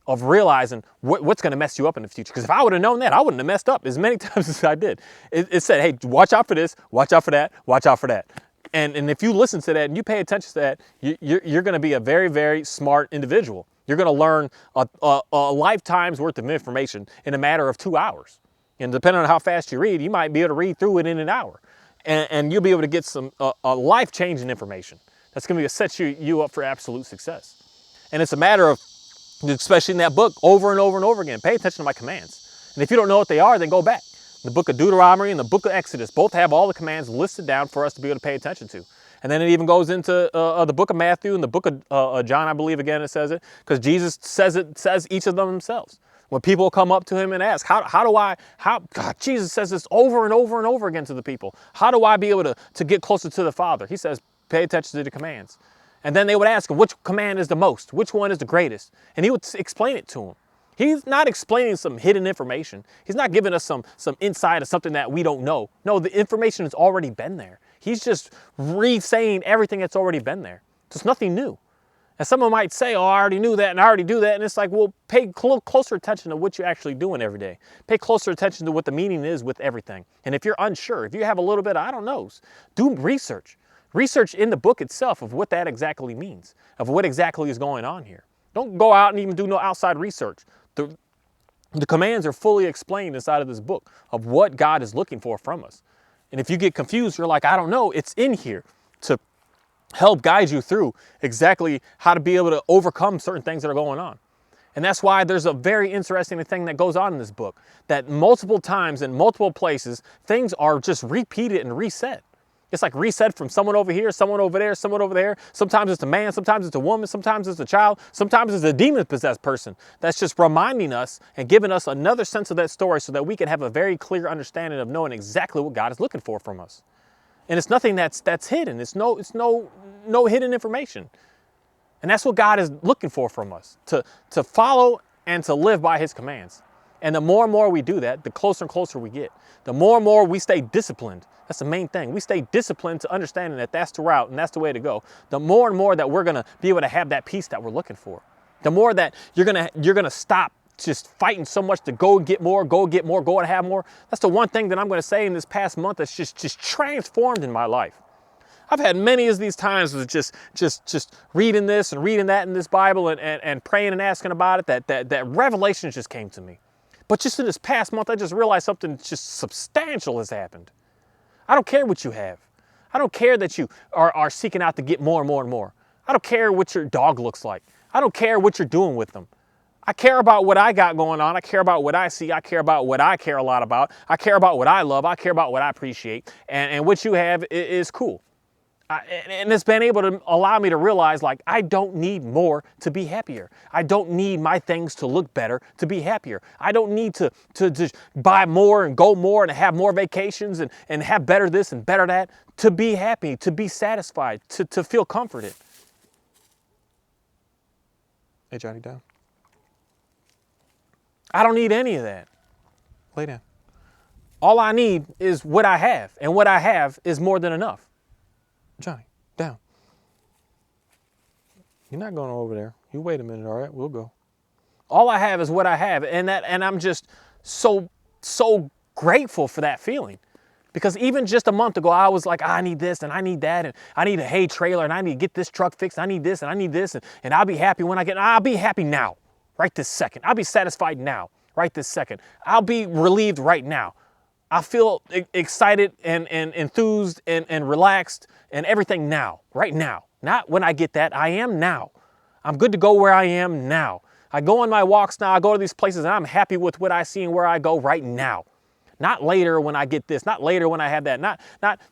of realizing what's going to mess you up in the future. Because if I would have known that, I wouldn't have messed up as many times as I did. It said, hey, watch out for this, watch out for that, watch out for that. And if you listen to that and you pay attention to that, you're going to be a very, very smart individual. You're going to learn a lifetime's worth of information in a matter of 2 hours. And depending on how fast you read, you might be able to read through it in an hour. And you'll be able to get some life-changing information that's going to set you up for absolute success. And it's a matter of, especially in that book, over and over and over again, pay attention to my commands. And if you don't know what they are, then go back. The book of Deuteronomy and the book of Exodus both have all the commands listed down for us to be able to pay attention to. And then it even goes into the book of Matthew and the book of John, I believe, again, it says it, because Jesus says each of them themselves. When people come up to him and ask, God, Jesus says this over and over and over again to the people. How do I be able to get closer to the Father? He says, pay attention to the commands. And then they would ask him, which command is the most? Which one is the greatest? And he would explain it to them. He's not explaining some hidden information. He's not giving us some insight of something that we don't know. No, the information has already been there. He's just re-saying everything that's already been there. So it's nothing new. And someone might say, oh, I already knew that and I already do that. And it's like, well, pay closer attention to what you're actually doing every day. Pay closer attention to what the meaning is with everything. And if you're unsure, if you have a little bit of, I don't know, do research. Research in the book itself of what that exactly means, of what exactly is going on here. Don't go out and even do no outside research. The commands are fully explained inside of this book of what God is looking for from us. And if you get confused, you're like, I don't know, it's in here to help guide you through exactly how to be able to overcome certain things that are going on. And that's why there's a very interesting thing that goes on in this book, that multiple times in multiple places, things are just repeated and reset. It's like reset from someone over here, someone over there, someone over there. Sometimes it's a man, sometimes it's a woman, sometimes it's a child, sometimes it's a demon-possessed person that's just reminding us and giving us another sense of that story so that we can have a very clear understanding of knowing exactly what God is looking for from us. And it's nothing that's hidden. It's no hidden information. And that's what God is looking for from us, to follow and to live by his commands. And the more and more we do that, the closer and closer we get. The more and more we stay disciplined. That's the main thing. We stay disciplined to understanding that that's the route and that's the way to go. The more and more that we're going to be able to have that peace that we're looking for. The more that you're going to stop just fighting so much to go get more, go and have more. That's the one thing that I'm going to say in this past month that's just transformed in my life. I've had many of these times of just reading this and reading that in this Bible and praying and asking about it, that revelation just came to me. But just in this past month, I just realized something just substantial has happened. I don't care what you have. I don't care that you are seeking out to get more and more and more. I don't care what your dog looks like. I don't care what you're doing with them. I care about what I got going on. I care about what I see. I care about what I care a lot about. I care about what I love. I care about what I appreciate. And what you have is cool. And it's been able to allow me to realize, like, I don't need more to be happier. I don't need my things to look better to be happier. I don't need to just buy more and go more and have more vacations and have better this and better that to be happy, to be satisfied, to feel comforted. Hey, Johnny, down. I don't need any of that. Lay down. All I need is what I have, and what I have is more than enough. Johnny, down. You're not going over there. You wait a minute, all right? We'll go. All I have is what I have, and I'm just so grateful for that feeling. Because even just a month ago, I was like, I need this and I need that, and I need a hay trailer, and I need to get this truck fixed. I need this and I need this, and I'll be happy when I'll be happy now, right this second. I'll be satisfied now, right this second. I'll be relieved right now. I feel excited and enthused and relaxed and everything now, right now. Not when I get that, I am now. I'm good to go where I am now. I go on my walks now, I go to these places and I'm happy with what I see and where I go right now. Not later when I get this, not later when I have that, not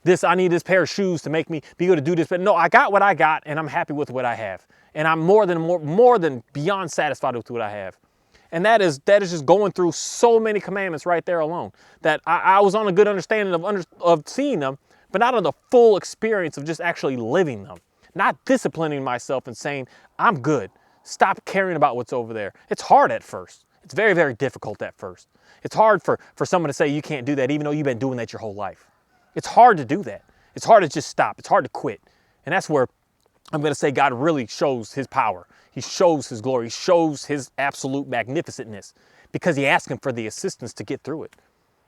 this, I need this pair of shoes to make me be able to do this, but no, I got what I got and I'm happy with what I have. And I'm more than beyond satisfied with what I have. And that is just going through so many commandments right there alone, that I was on a good understanding of seeing them, but not on the full experience of just actually living them. Not disciplining myself and saying, I'm good. Stop caring about what's over there. It's hard at first. It's very, very difficult at first. It's hard for someone to say you can't do that even though you've been doing that your whole life. It's hard to do that. It's hard to just stop. It's hard to quit. And that's where I'm going to say God really shows his power. He shows his glory. He shows his absolute magnificentness because he asked him for the assistance to get through it.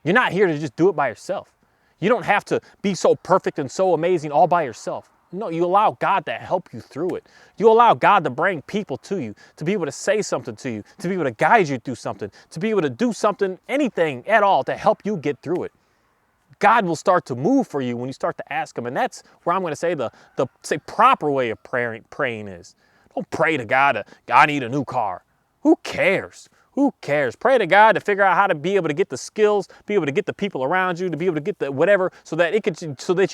You're not here to just do it by yourself. You don't have to be so perfect and so amazing all by yourself. No, you allow God to help you through it. You allow God to bring people to you, to be able to say something to you, to be able to guide you through something, to be able to do something, anything at all to help you get through it. God will start to move for you when you start to ask him. And that's where I'm going to say the proper way of praying is. Don't pray to God, I need a new car. Who cares? Who cares? Pray to God to figure out how to be able to get the skills, be able to get the people around you, to be able to get the whatever, so that you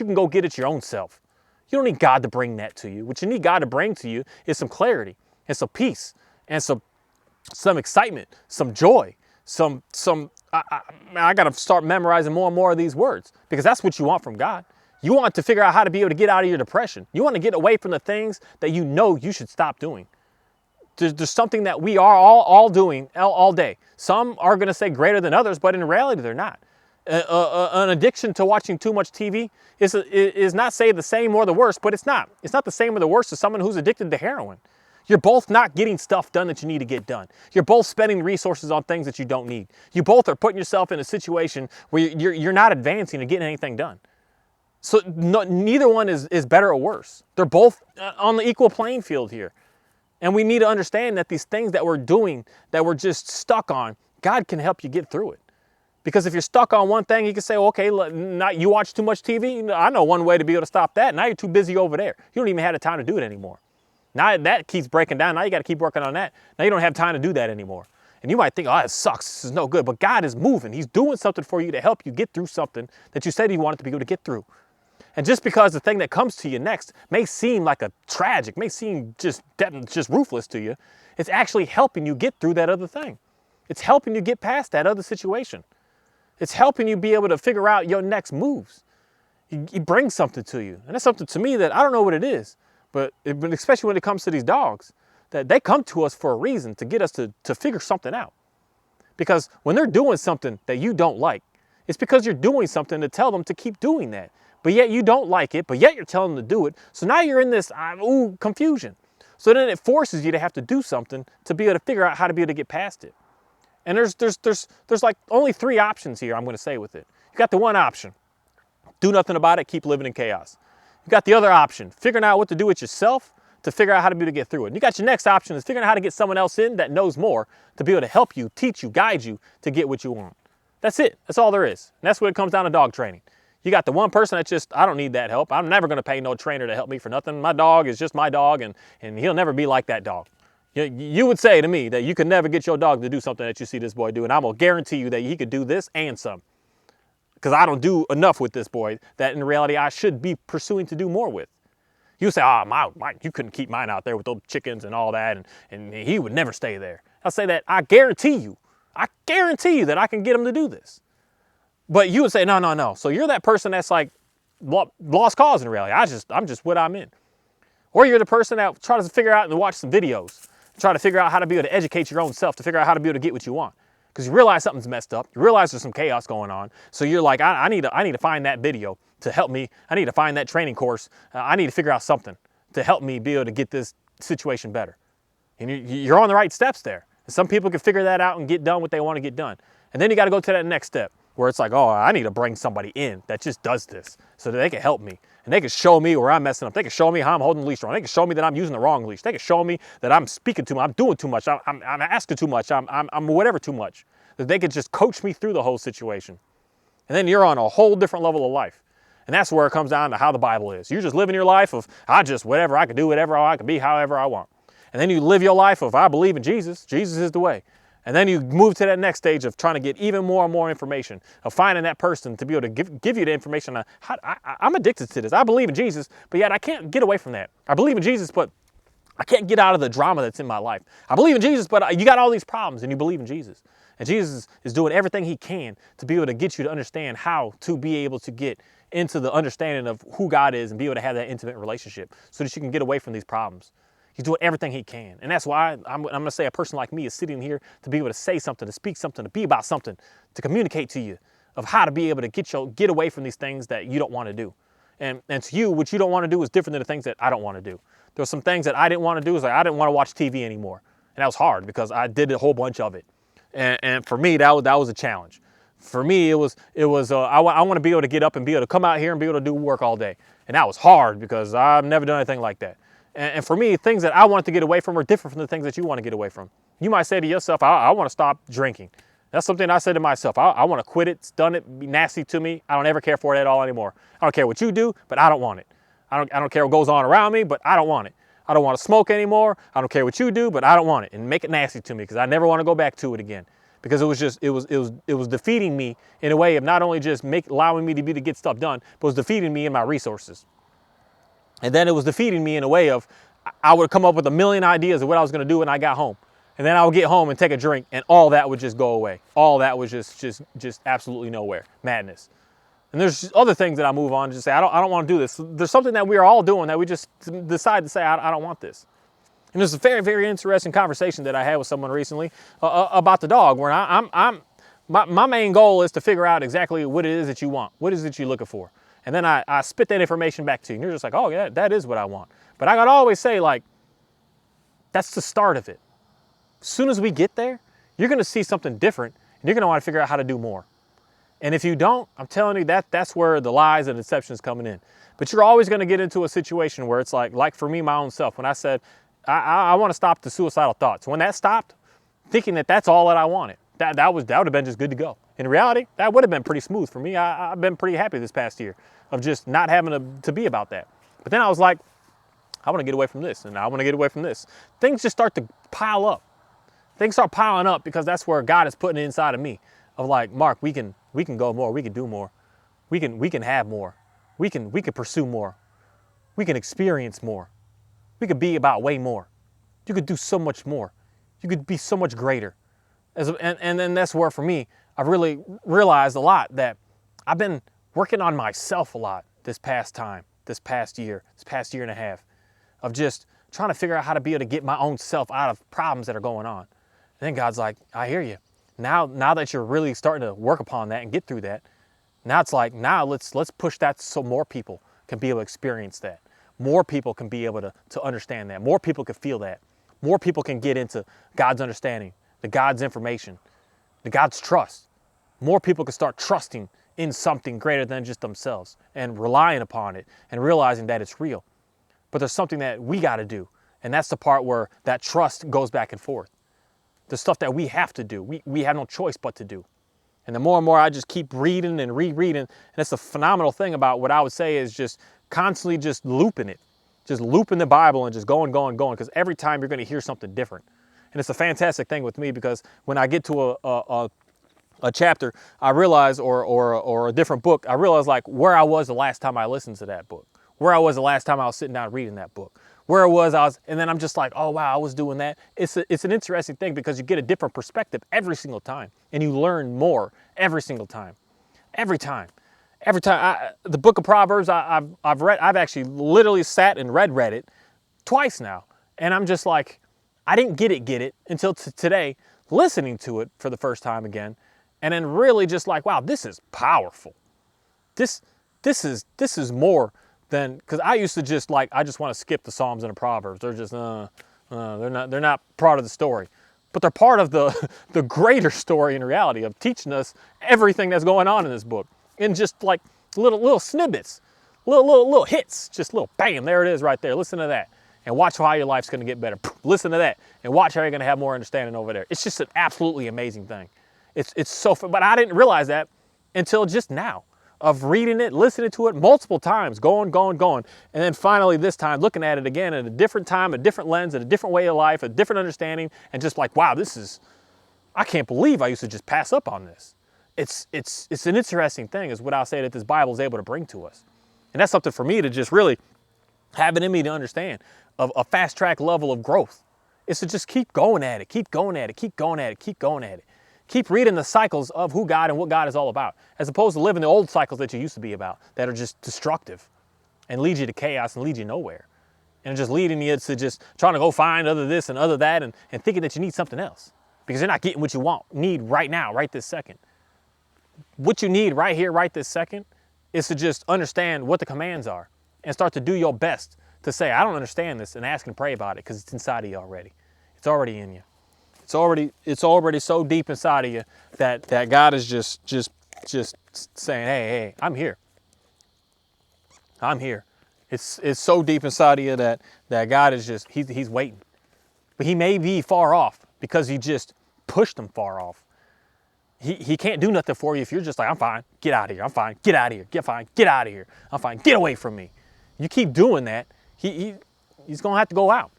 can go get it your own self. You don't need God to bring that to you. What you need God to bring to you is some clarity and some peace and some excitement, some joy, I got to start memorizing more and more of these words because that's what you want from God. You want to figure out how to be able to get out of your depression. You want to get away from the things that you know you should stop doing. There's something that we are all doing all day. Some are going to say greater than others, but in reality, they're not. An addiction to watching too much TV is not say the same or the worst, but it's not. It's not the same or the worst as someone who's addicted to heroin. You're both not getting stuff done that you need to get done. You're both spending resources on things that you don't need. You both are putting yourself in a situation where you're not advancing and getting anything done. So neither one is better or worse. They're both on the equal playing field here. And we need to understand that these things that we're doing, that we're just stuck on, God can help you get through it. Because if you're stuck on one thing, you can say, well, okay, you watch too much TV. I know one way to be able to stop that. Now you're too busy over there. You don't even have the time to do it anymore. Now that keeps breaking down. Now you got to keep working on that. Now you don't have time to do that anymore. And you might think, oh, it sucks. This is no good. But God is moving. He's doing something for you to help you get through something that you said you wanted to be able to get through. And just because the thing that comes to you next may seem like a tragic, may seem just ruthless to you, it's actually helping you get through that other thing. It's helping you get past that other situation. It's helping you be able to figure out your next moves. He brings something to you. And that's something to me that I don't know what it is, but especially when it comes to these dogs, that they come to us for a reason, to get us to figure something out. Because when they're doing something that you don't like, it's because you're doing something to tell them to keep doing that. But yet you don't like it, but yet you're telling them to do it. So now you're in this confusion. So then it forces you to have to do something to be able to figure out how to be able to get past it. And there's like only 3 options here I'm going to say with it. You got the one option, do nothing about it, keep living in chaos. You got the other option, figuring out what to do with yourself to figure out how to be able to get through it. And you got your next option is figuring out how to get someone else in that knows more to be able to help you, teach you, guide you to get what you want. That's it. That's all there is. And that's what it comes down to dog training. You got the one person that just, I don't need that help. I'm never going to pay no trainer to help me for nothing. My dog is just my dog, and he'll never be like that dog. You would say to me that you could never get your dog to do something that you see this boy do, and I'm going to guarantee you that he could do this and some. Because I don't do enough with this boy that in reality I should be pursuing to do more with. You say, you couldn't keep mine out there with those chickens and all that, and he would never stay there. I'll say that I guarantee you that I can get him to do this. But you would say, no. So you're that person that's like lost cause in reality. I'm just what I'm in. Or you're the person that tries to figure out and watch some videos, try to figure out how to be able to educate your own self, to figure out how to be able to get what you want. Because you realize something's messed up. You realize there's some chaos going on. So you're like, I need to find that video to help me. I need to find that training course. I need to figure out something to help me be able to get this situation better. And you're on the right steps there. And some people can figure that out and get done what they want to get done. And then you got to go to that next step where it's like, oh, I need to bring somebody in that just does this so that they can help me. And they can show me where I'm messing up. They can show me how I'm holding the leash wrong. They can show me that I'm using the wrong leash. They can show me that I'm speaking too much. I'm doing too much. I'm asking too much. I'm whatever too much. That they could just coach me through the whole situation. And then you're on a whole different level of life. And that's where it comes down to how the Bible is. You're just living your life of, I can do whatever I can be, however I want. And then you live your life of, I believe in Jesus. Jesus is the way. And then you move to that next stage of trying to get even more and more information, of finding that person to be able to give you the information on I'm addicted to this. I believe in Jesus, but yet I can't get away from that. I believe in Jesus, but I can't get out of the drama that's in my life. I believe in Jesus, but you got all these problems and you believe in Jesus. And Jesus is doing everything he can to be able to get you to understand how to be able to get into the understanding of who God is and be able to have that intimate relationship so that you can get away from these problems. He's doing everything he can. And that's why I'm going to say a person like me is sitting here to be able to say something, to speak something, to be about something, to communicate to you of how to be able to get away from these things that you don't want to do. And to you, what you don't want to do is different than the things that I don't want to do. There were some things that I didn't want to do. Like I didn't want to watch TV anymore. And that was hard because I did a whole bunch of it. And for me, that was a challenge. For me, I want to be able to get up and be able to come out here and be able to do work all day. And that was hard because I've never done anything like that. And for me, things that I wanted to get away from are different from the things that you want to get away from. You might say to yourself, I want to stop drinking. That's something I said to myself. I want to quit it. It's done it. Be nasty to me. I don't ever care for it at all anymore. I don't care what you do, but I don't want it. I don't care what goes on around me, but I don't want it. I don't want to smoke anymore. I don't care what you do, but I don't want it. And make it nasty to me because I never want to go back to it again. Because it was defeating me in a way of not only just allowing me to get stuff done, but it was defeating me in my resources. And then it was defeating me in a way of I would come up with a million ideas of what I was going to do when I got home. And then I would get home and take a drink and all that would just go away. All that was just absolutely nowhere. Madness. And there's other things that I move on to just say, I don't want to do this. There's something that we are all doing that we just decide to say, I don't want this. And there's a very, very interesting conversation that I had with someone recently about the dog where my main goal is to figure out exactly what it is that you want. What is it you're looking for? And then I spit that information back to you. And you're just like, oh, yeah, that is what I want. But I got to always say, like, that's the start of it. As soon as we get there, you're going to see something different, and you're going to want to figure out how to do more. And if you don't, I'm telling you, that's where the lies and deception is coming in. But you're always going to get into a situation where it's like for me, my own self, when I said, I want to stop the suicidal thoughts. When that stopped, thinking that that's all that I wanted, that would have been just good to go. In reality, that would have been pretty smooth for me. I've been pretty happy this past year of just not having to be about that. But then I was like, I want to get away from this, and I want to get away from this. Things just start to pile up. Things start piling up because that's where God is putting it inside of me. Of like, Mark, we can go more, we can do more, we can have more, we can pursue more, we can experience more, we could be about way more. You could do so much more. You could be so much greater. And then that's where for me, I've really realized a lot that I've been working on myself a lot this past time, this past year and a half, of just trying to figure out how to be able to get my own self out of problems that are going on. And then God's like, I hear you. Now that you're really starting to work upon that and get through that, now it's like, now let's push that so more people can be able to experience that. More people can be able to understand that. More people can feel that. More people can get into God's understanding, the God's information, the God's trust. More people can start trusting in something greater than just themselves and relying upon it and realizing that it's real. But there's something that we got to do. And that's the part where that trust goes back and forth. The stuff that we have to do, we have no choice but to do. And the more and more I just keep reading and rereading, and that's the phenomenal thing about what I would say is just constantly just looping it, just looping the Bible and just going, because every time you're going to hear something different. And it's a fantastic thing with me because when I get to a chapter, I realize, or a different book, I realize like where I was the last time I listened to that book, where I was the last time I was sitting down reading that book. Where I was, and then I'm just like, oh wow, I was doing that. It's an interesting thing because you get a different perspective every single time, and you learn more every single time, every time. The book of Proverbs, I've actually literally sat and read it twice now, and I'm just like, I didn't get it until today, listening to it for the first time again, and then really just like, wow, this is powerful. This is more. Because I used to just like, I just want to skip the Psalms and the Proverbs. They're just, they're not part of the story. But they're part of the greater story in reality of teaching us everything that's going on in this book. In just like little snippets, little hits, just little bam, there it is right there. Listen to that. And watch how your life's going to get better. Listen to that. And watch how you're going to have more understanding over there. It's just an absolutely amazing thing. It's so fun. But I didn't realize that until just now. Of reading it, listening to it multiple times, going. And then finally this time, looking at it again at a different time, a different lens, at a different way of life, a different understanding, and just like, wow, I can't believe I used to just pass up on this. It's an interesting thing is what I'll say that this Bible is able to bring to us. And that's something for me to just really have it in me to understand of a fast track level of growth. It's to just keep going at it. Keep reading the cycles of who God and what God is all about, as opposed to living the old cycles that you used to be about that are just destructive and lead you to chaos and lead you nowhere. And just leading you to just trying to go find other this and other that and thinking that you need something else because you're not getting what you need right now, right this second. What you need right here, right this second is to just understand what the commands are and start to do your best to say, I don't understand this, and ask and pray about it because it's inside of you already. It's already in you. It's already so deep inside of you that God is just saying, hey, I'm here. I'm here. It's so deep inside of you that God is just, he's waiting. But he may be far off because he just pushed him far off. He can't do nothing for you if you're just like, I'm fine, get out of here, I'm fine, get out of here, get out of here, I'm fine, get away from me. You keep doing that, he's gonna have to go out.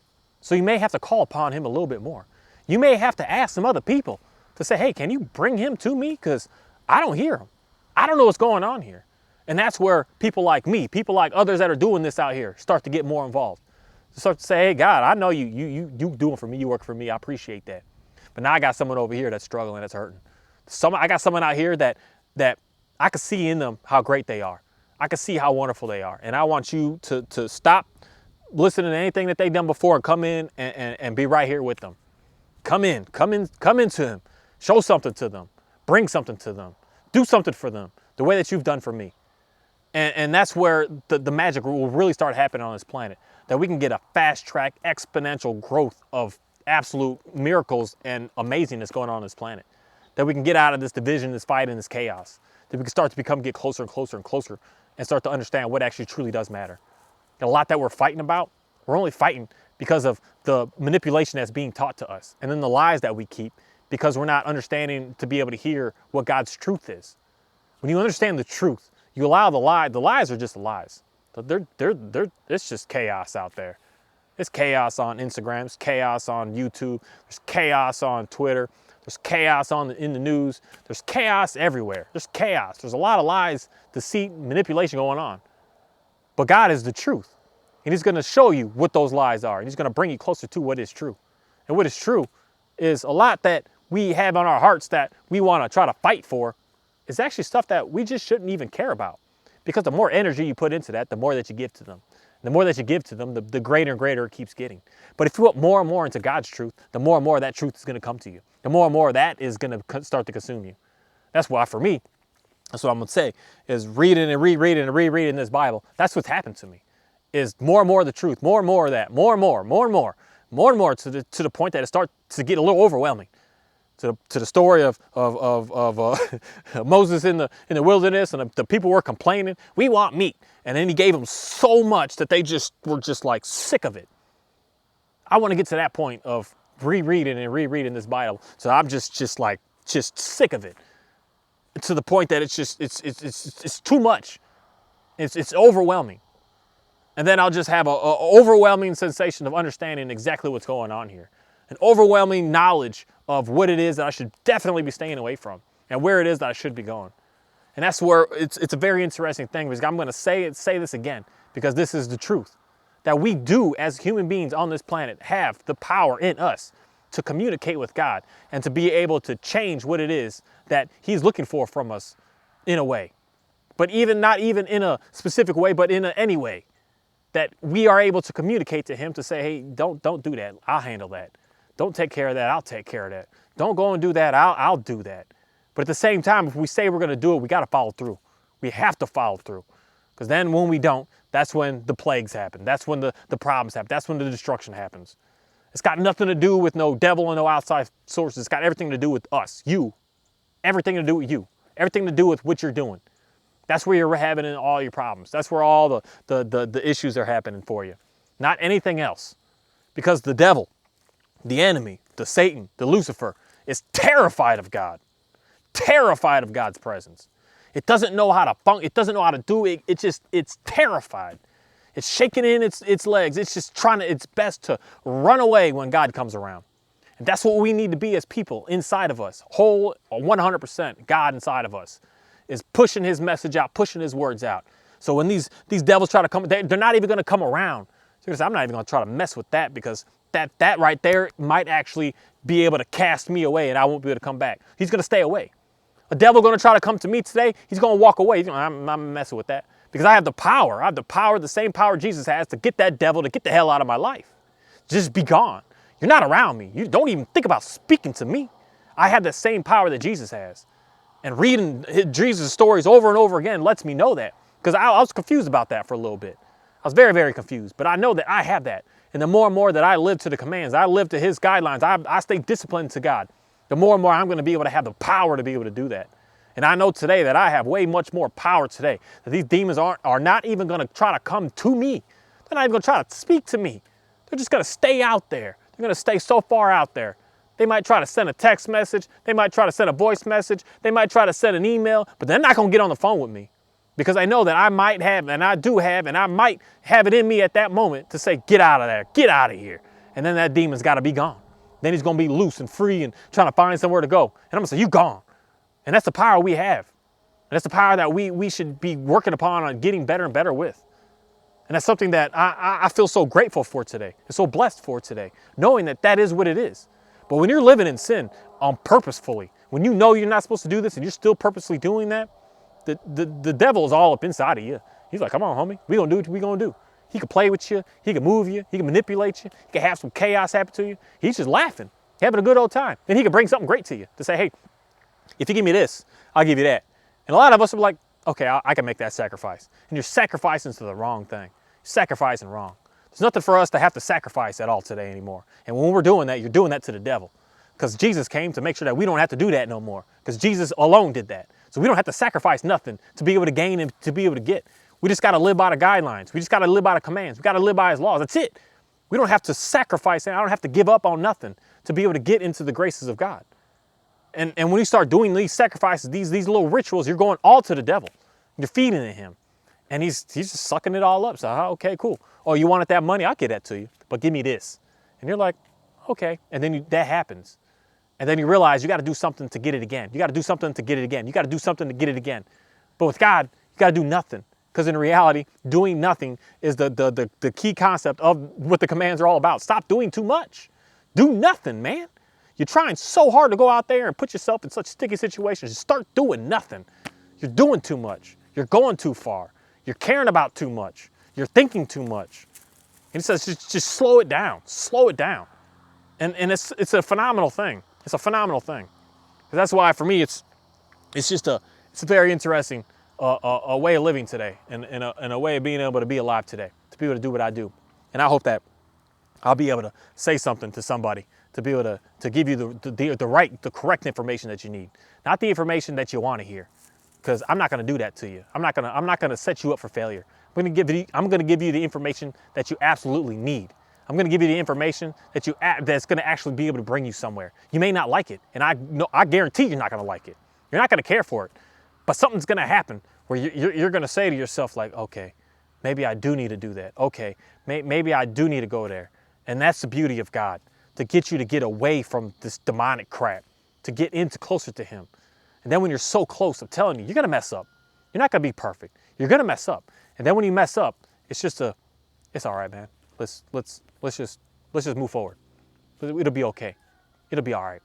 So you may have to call upon him a little bit more. You may have to ask some other people to say, hey, can you bring him to me? Because I don't hear him. I don't know what's going on here. And that's where people like me, people like others that are doing this out here start to get more involved. Start to say, hey, God, I know you doing for me, you work for me, I appreciate that. But now I got someone over here that's struggling, that's hurting. I got someone out here that I can see in them how great they are. I can see how wonderful they are. And I want you to stop listening to anything that they've done before and come in and be right here with them. Come into him. Show something to them. Bring something to them. Do something for them the way that you've done for me. And that's where the magic will really start happening on this planet. That we can get a fast track exponential growth of absolute miracles and amazingness going on this planet. That we can get out of this division, this fight, and this chaos. That we can start to get closer and closer and closer and start to understand what actually truly does matter. And a lot that we're fighting about, we're only fighting because of the manipulation that's being taught to us. And then the lies that we keep because we're not understanding to be able to hear what God's truth is. When you understand the truth, you allow the lies are just lies. It's just chaos out there. There's chaos on Instagram, there's chaos on YouTube, there's chaos on Twitter, there's chaos in the news, there's chaos everywhere. There's chaos. There's a lot of lies, deceit, manipulation going on. But God is the truth. And he's going to show you what those lies are. And he's going to bring you closer to what is true. And what is true is a lot that we have on our hearts that we want to try to fight for is actually stuff that we just shouldn't even care about. Because the more energy you put into that, the more that you give to them. The more that you give to them, the greater and greater it keeps getting. But if you put more and more into God's truth, the more and more that truth is going to come to you. The more and more that is going to start to consume you. That's why for me, that's what I'm going to say, is reading and rereading and rereading this Bible. That's what's happened to me, is more and more of the truth, more and more of that, more and more to the point that it starts to get a little overwhelming. To the story of Moses in the wilderness, and the people were complaining, we want meat. And then he gave them so much that they just were just like sick of it. I want to get to that point of rereading and rereading this Bible. So I'm just sick of it. To the point that it's too much. It's overwhelming. And then I'll just have an overwhelming sensation of understanding exactly what's going on here. An overwhelming knowledge of what it is that I should definitely be staying away from and where it is that I should be going. And that's where it's a very interesting thing, because I'm going to say this again, because this is the truth. That we do, as human beings on this planet, have the power in us to communicate with God and to be able to change what it is that he's looking for from us in a way. But not even in a specific way, but in any way. That we are able to communicate to him to say, hey, don't do that. I'll handle that. Don't take care of that. I'll take care of that. Don't go and do that. I'll do that. But at the same time, if we say we're going to do it, we got to follow through. We have to follow through. Because then when we don't, that's when the plagues happen. That's when the problems happen. That's when the destruction happens. It's got nothing to do with no devil and no outside sources. It's got everything to do with us, you. Everything to do with you. Everything to do with what you're doing. That's where you're having all your problems. That's where all the issues are happening for you. Not anything else. Because the devil, the enemy, the Satan, the Lucifer, is terrified of God. Terrified of God's presence. It doesn't know how to function. It doesn't know how to do it. It's terrified. It's shaking in its legs. It's just trying its best to run away when God comes around. And that's what we need to be as people inside of us. Whole 100% God inside of us is pushing his message out, pushing his words out. So when these devils try to come, they're not even going to come around. Because I'm not even going to try to mess with that, because that right there might actually be able to cast me away and I won't be able to come back. He's going to stay away. A devil going to try to come to me today, he's going to walk away. I'm not messing with that, because I have the power. I have the power, the same power Jesus has, to get that devil to get the hell out of my life. Just be gone. You're not around me. You don't even think about speaking to me. I have the same power that Jesus has. And reading Jesus' stories over and over again lets me know that, because I was confused about that for a little bit. I was very, very confused, but I know that I have that. And the more and more that I live to the commands, I live to his guidelines, I stay disciplined to God, the more and more I'm going to be able to have the power to be able to do that. And I know today that I have way much more power today, that these demons are not even going to try to come to me. They're not even going to try to speak to me. They're just going to stay out there. They're going to stay so far out there. They might try to send a text message. They might try to send a voice message. They might try to send an email, but they're not going to get on the phone with me, because I know that I might have, and I do have, and I might have it in me at that moment to say, get out of there, get out of here. And then that demon's got to be gone. Then he's going to be loose and free and trying to find somewhere to go. And I'm going to say, you gone. And that's the power we have. And that's the power that we should be working upon on getting better and better with. And that's something that I feel so grateful for today, and so blessed for today, knowing that that is what it is. But when you're living in sin purposefully, when you know you're not supposed to do this and you're still purposely doing that, the devil is all up inside of you. He's like, come on, homie, we gonna do what we gonna do. He can play with you, he can move you, he can manipulate you, he can have some chaos happen to you. He's just laughing, having a good old time. Then he can bring something great to you to say, hey, if you give me this, I'll give you that. And a lot of us are like, okay, I can make that sacrifice. And you're sacrificing to the wrong thing. You're sacrificing wrong. There's nothing for us to have to sacrifice at all today anymore. And when we're doing that, you're doing that to the devil. Because Jesus came to make sure that we don't have to do that no more. Because Jesus alone did that. So we don't have to sacrifice nothing to be able to gain and to be able to get. We just got to live by the guidelines. We just got to live by the commands. We got to live by his laws. That's it. We don't have to sacrifice, and I don't have to give up on nothing to be able to get into the graces of God. And when you start doing these sacrifices, these little rituals, you're going all to the devil. You're feeding him. And he's just sucking it all up. So, okay, cool. Oh, you wanted that money? I'll get that to you. but give me this. And you're like, okay. And then that happens. And then you realize you got to do something to get it again. You got to do something to get it again. You got to do something to get it again. But with God, you got to do nothing. Because in reality, doing nothing is the key concept of what the commands are all about. Stop doing too much. Do nothing, man. You're trying so hard to go out there and put yourself in such sticky situations. Just start doing nothing. You're doing too much. You're going too far. You're caring about too much. You're thinking too much. And he says, just slow it down. Slow it down. And it's a phenomenal thing. It's a phenomenal thing. That's why for me it's a very interesting a way of living today, and a way of being able to be alive today, to be able to do what I do. And I hope that I'll be able to say something to somebody, to be able to give you the correct information that you need, not the information that you want to hear, because I'm not going to do that to you. I'm not going to set you up for failure. I'm going to give you the information that you absolutely need. I'm going to give you the information that's going to actually be able to bring you somewhere. You may not like it, and I guarantee you're not going to like it. You're not going to care for it, but something's going to happen where you're going to say to yourself like, okay, maybe I do need to do that. Okay, maybe I do need to go there. And that's the beauty of God, to get you to get away from this demonic crap, to get closer to Him. And then when you're so close, I'm telling you, you're going to mess up. You're not going to be perfect. You're going to mess up. And then when you mess up, it's all right, man. Let's just move forward. It'll be okay. It'll be all right.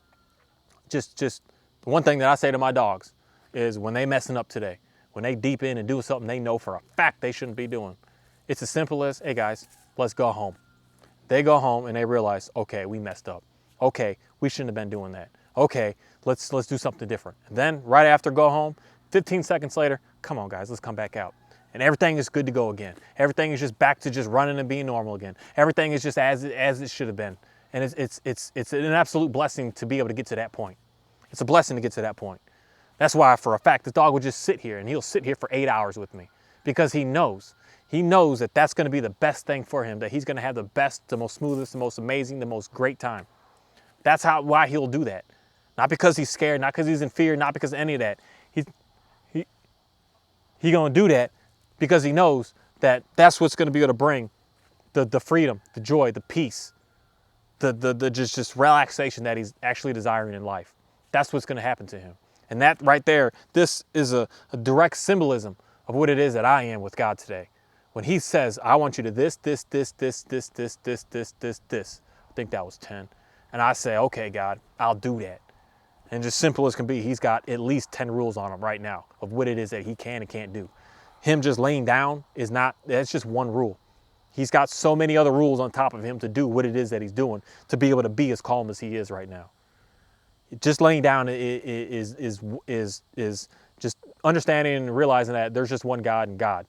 Just the one thing that I say to my dogs is when they messing up today, when they deep in and do something they know for a fact they shouldn't be doing, it's as simple as, hey guys, let's go home. They go home and they realize, okay, we messed up. Okay, we shouldn't have been doing that. Okay, let's do something different. And then right after go home, 15 seconds later, come on guys, let's come back out. And everything is good to go again. Everything is just back to just running and being normal again. Everything is just as it should have been. And it's an absolute blessing to be able to get to that point. It's a blessing to get to that point. That's why for a fact, the dog will just sit here, and he'll sit here for 8 hours with me, because he knows that that's going to be the best thing for him, that he's going to have the best, the most smoothest, the most amazing, the most great time. That's why he'll do that. Not because he's scared, not because he's in fear, not because of any of that. He going to do that because he knows that that's what's going to be able to bring the freedom, the joy, the peace, the just relaxation that he's actually desiring in life. That's what's going to happen to him. And that right there, this is a direct symbolism of what it is that I am with God today. When He says, I want you to this. I think that was 10. And I say, okay, God, I'll do that. And just simple as can be, He's got at least 10 rules on him right now of what it is that he can and can't do. Him just laying down that's just one rule. He's got so many other rules on top of him to do what it is that he's doing, to be able to be as calm as he is right now. Just laying down is just understanding and realizing that there's just one God and God.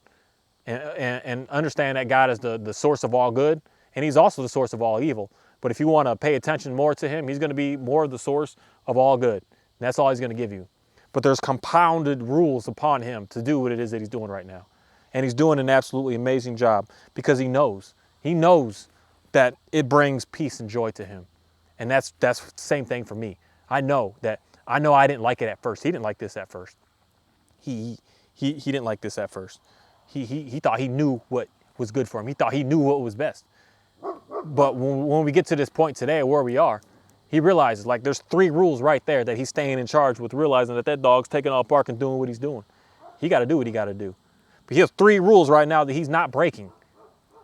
And understand that God is the source of all good, and He's also the source of all evil. But if you want to pay attention more to Him, He's going to be more the source of all good. And that's all He's going to give you. But there's compounded rules upon Him to do what it is that He's doing right now. And He's doing an absolutely amazing job, because He knows that it brings peace and joy to Him. And that's the same thing for me. I know I didn't like it at first. He didn't like this at first. He didn't like this at first. He thought he knew what was good for him. He thought he knew what was best. But when we get to this point today where we are, he realizes like there's 3 rules right there that he's staying in charge with, realizing that dog's taking off bark and doing what he's doing. He got to do what he got to do. But he has 3 rules right now that he's not breaking,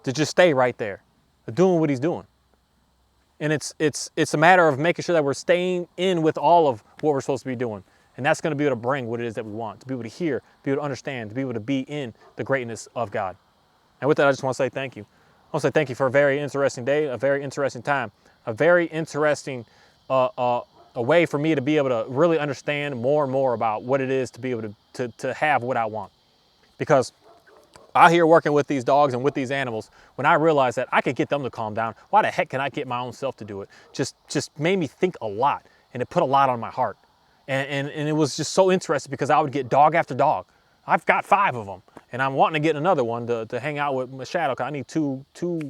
to just stay right there, doing what he's doing. And it's a matter of making sure that we're staying in with all of what we're supposed to be doing. And that's going to be able to bring what it is that we want, to be able to hear, to be able to understand, to be able to be in the greatness of God. And with that, I just want to say thank you. I want to say thank you for a very interesting day, a very interesting time, a very interesting a way for me to be able to really understand more and more about what it is to be able to have what I want. Because out here working with these dogs and with these animals, when I realized that I could get them to calm down, why the heck can I get my own self to do it? Just made me think a lot, and it put a lot on my heart. And it was just so interesting, because I would get dog after dog. I've got 5 of them, and I'm wanting to get another one to hang out with my shadow, because I need two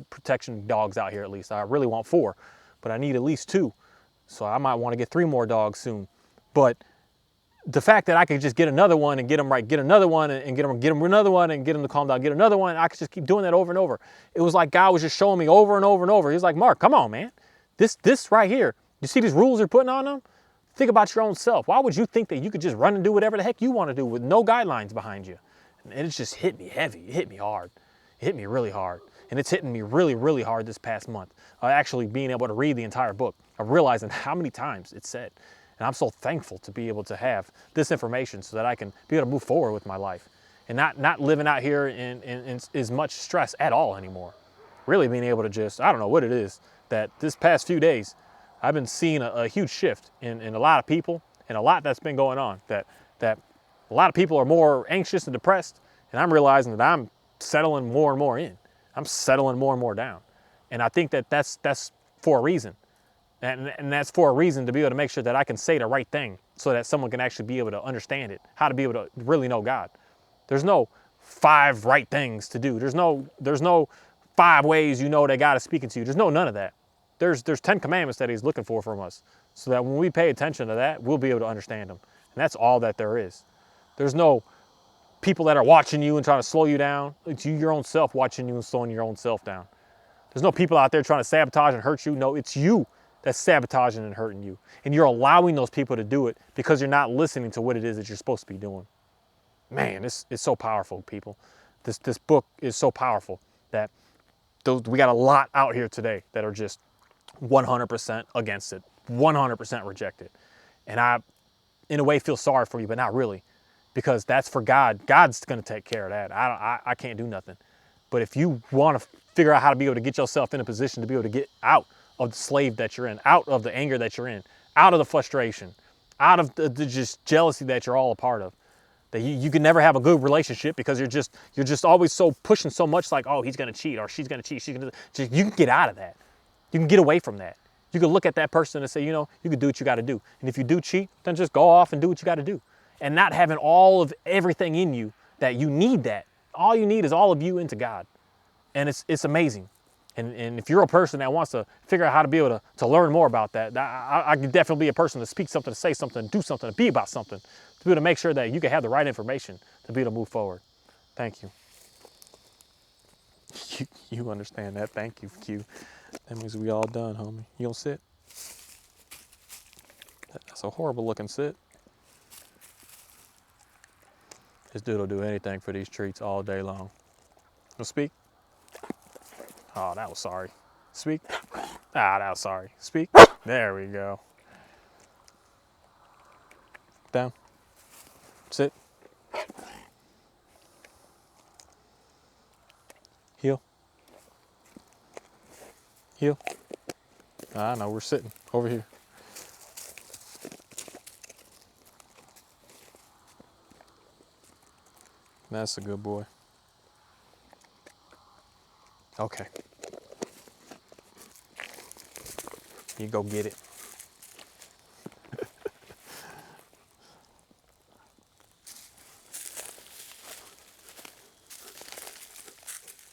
protection dogs out here at least. I really want 4, but I need at least 2. So I might want to get 3 more dogs soon. But the fact that I could just get another one and get them right, get another one and get them another one and get them to calm down, get another one. I could just keep doing that over and over. It was like God was just showing me over and over and over. He's like, Mark, come on, man. This right here, you see these rules you're putting on them? Think about your own self. Why would you think that you could just run and do whatever the heck you want to do with no guidelines behind you? And it just hit me heavy. It hit me hard. It hit me really hard. And it's hitting me really, really hard this past month. Actually being able to read the entire book, of realizing how many times it's said. And I'm so thankful to be able to have this information so that I can be able to move forward with my life and not living out here in as much stress at all anymore. Really being able to just, I don't know what it is, that this past few days, I've been seeing a huge shift in a lot of people and a lot that's been going on, that a lot of people are more anxious and depressed, and I'm realizing that I'm settling more and more in. I'm settling more and more down. And I think that that's for a reason. And that's for a reason, to be able to make sure that I can say the right thing so that someone can actually be able to understand it, how to be able to really know God. There's no 5 right things to do. There's no 5 ways you know that God is speaking to you. There's none of that. There's 10 commandments that he's looking for from us, so that when we pay attention to that, we'll be able to understand them. And that's all that there is. There's no people that are watching you and trying to slow you down. It's you, your own self, watching you and slowing your own self down. There's no people out there trying to sabotage and hurt you. No, it's you that's sabotaging and hurting you. And you're allowing those people to do it because you're not listening to what it is that you're supposed to be doing. Man, it's so powerful, people. This book is so powerful that we got a lot out here today that are just 100% against it, 100% reject it. And I, in a way, feel sorry for you, but not really, because that's for God. God's going to take care of that. I can't do nothing. But if you want to figure out how to be able to get yourself in a position to be able to get out of the slave that you're in, out of the anger that you're in, out of the frustration, out of the just jealousy that you're all a part of, that you can never have a good relationship because you're just always so pushing so much, like, oh, he's going to cheat or she's going to cheat. You can get out of that. You can get away from that. You can look at that person and say, you know, you can do what you got to do. And if you do cheat, then just go off and do what you got to do. And not having all of everything in you that you need that. All you need is all of you into God. And it's amazing. And if you're a person that wants to figure out how to be able to learn more about that, I can definitely be a person to speak something, to say something, do something, to be about something, to be able to make sure that you can have the right information to be able to move forward. Thank you. You understand that. Thank you, Q. That means we all done, homie. You don't sit? That's a horrible looking sit. This dude will do anything for these treats all day long. You'll speak? Oh, that was sorry. Speak? Ah, that was sorry. Speak? There we go. Down. Sit. Heel. Heel. Ah, no, we're sitting over here. That's a good boy. Okay. You go get it.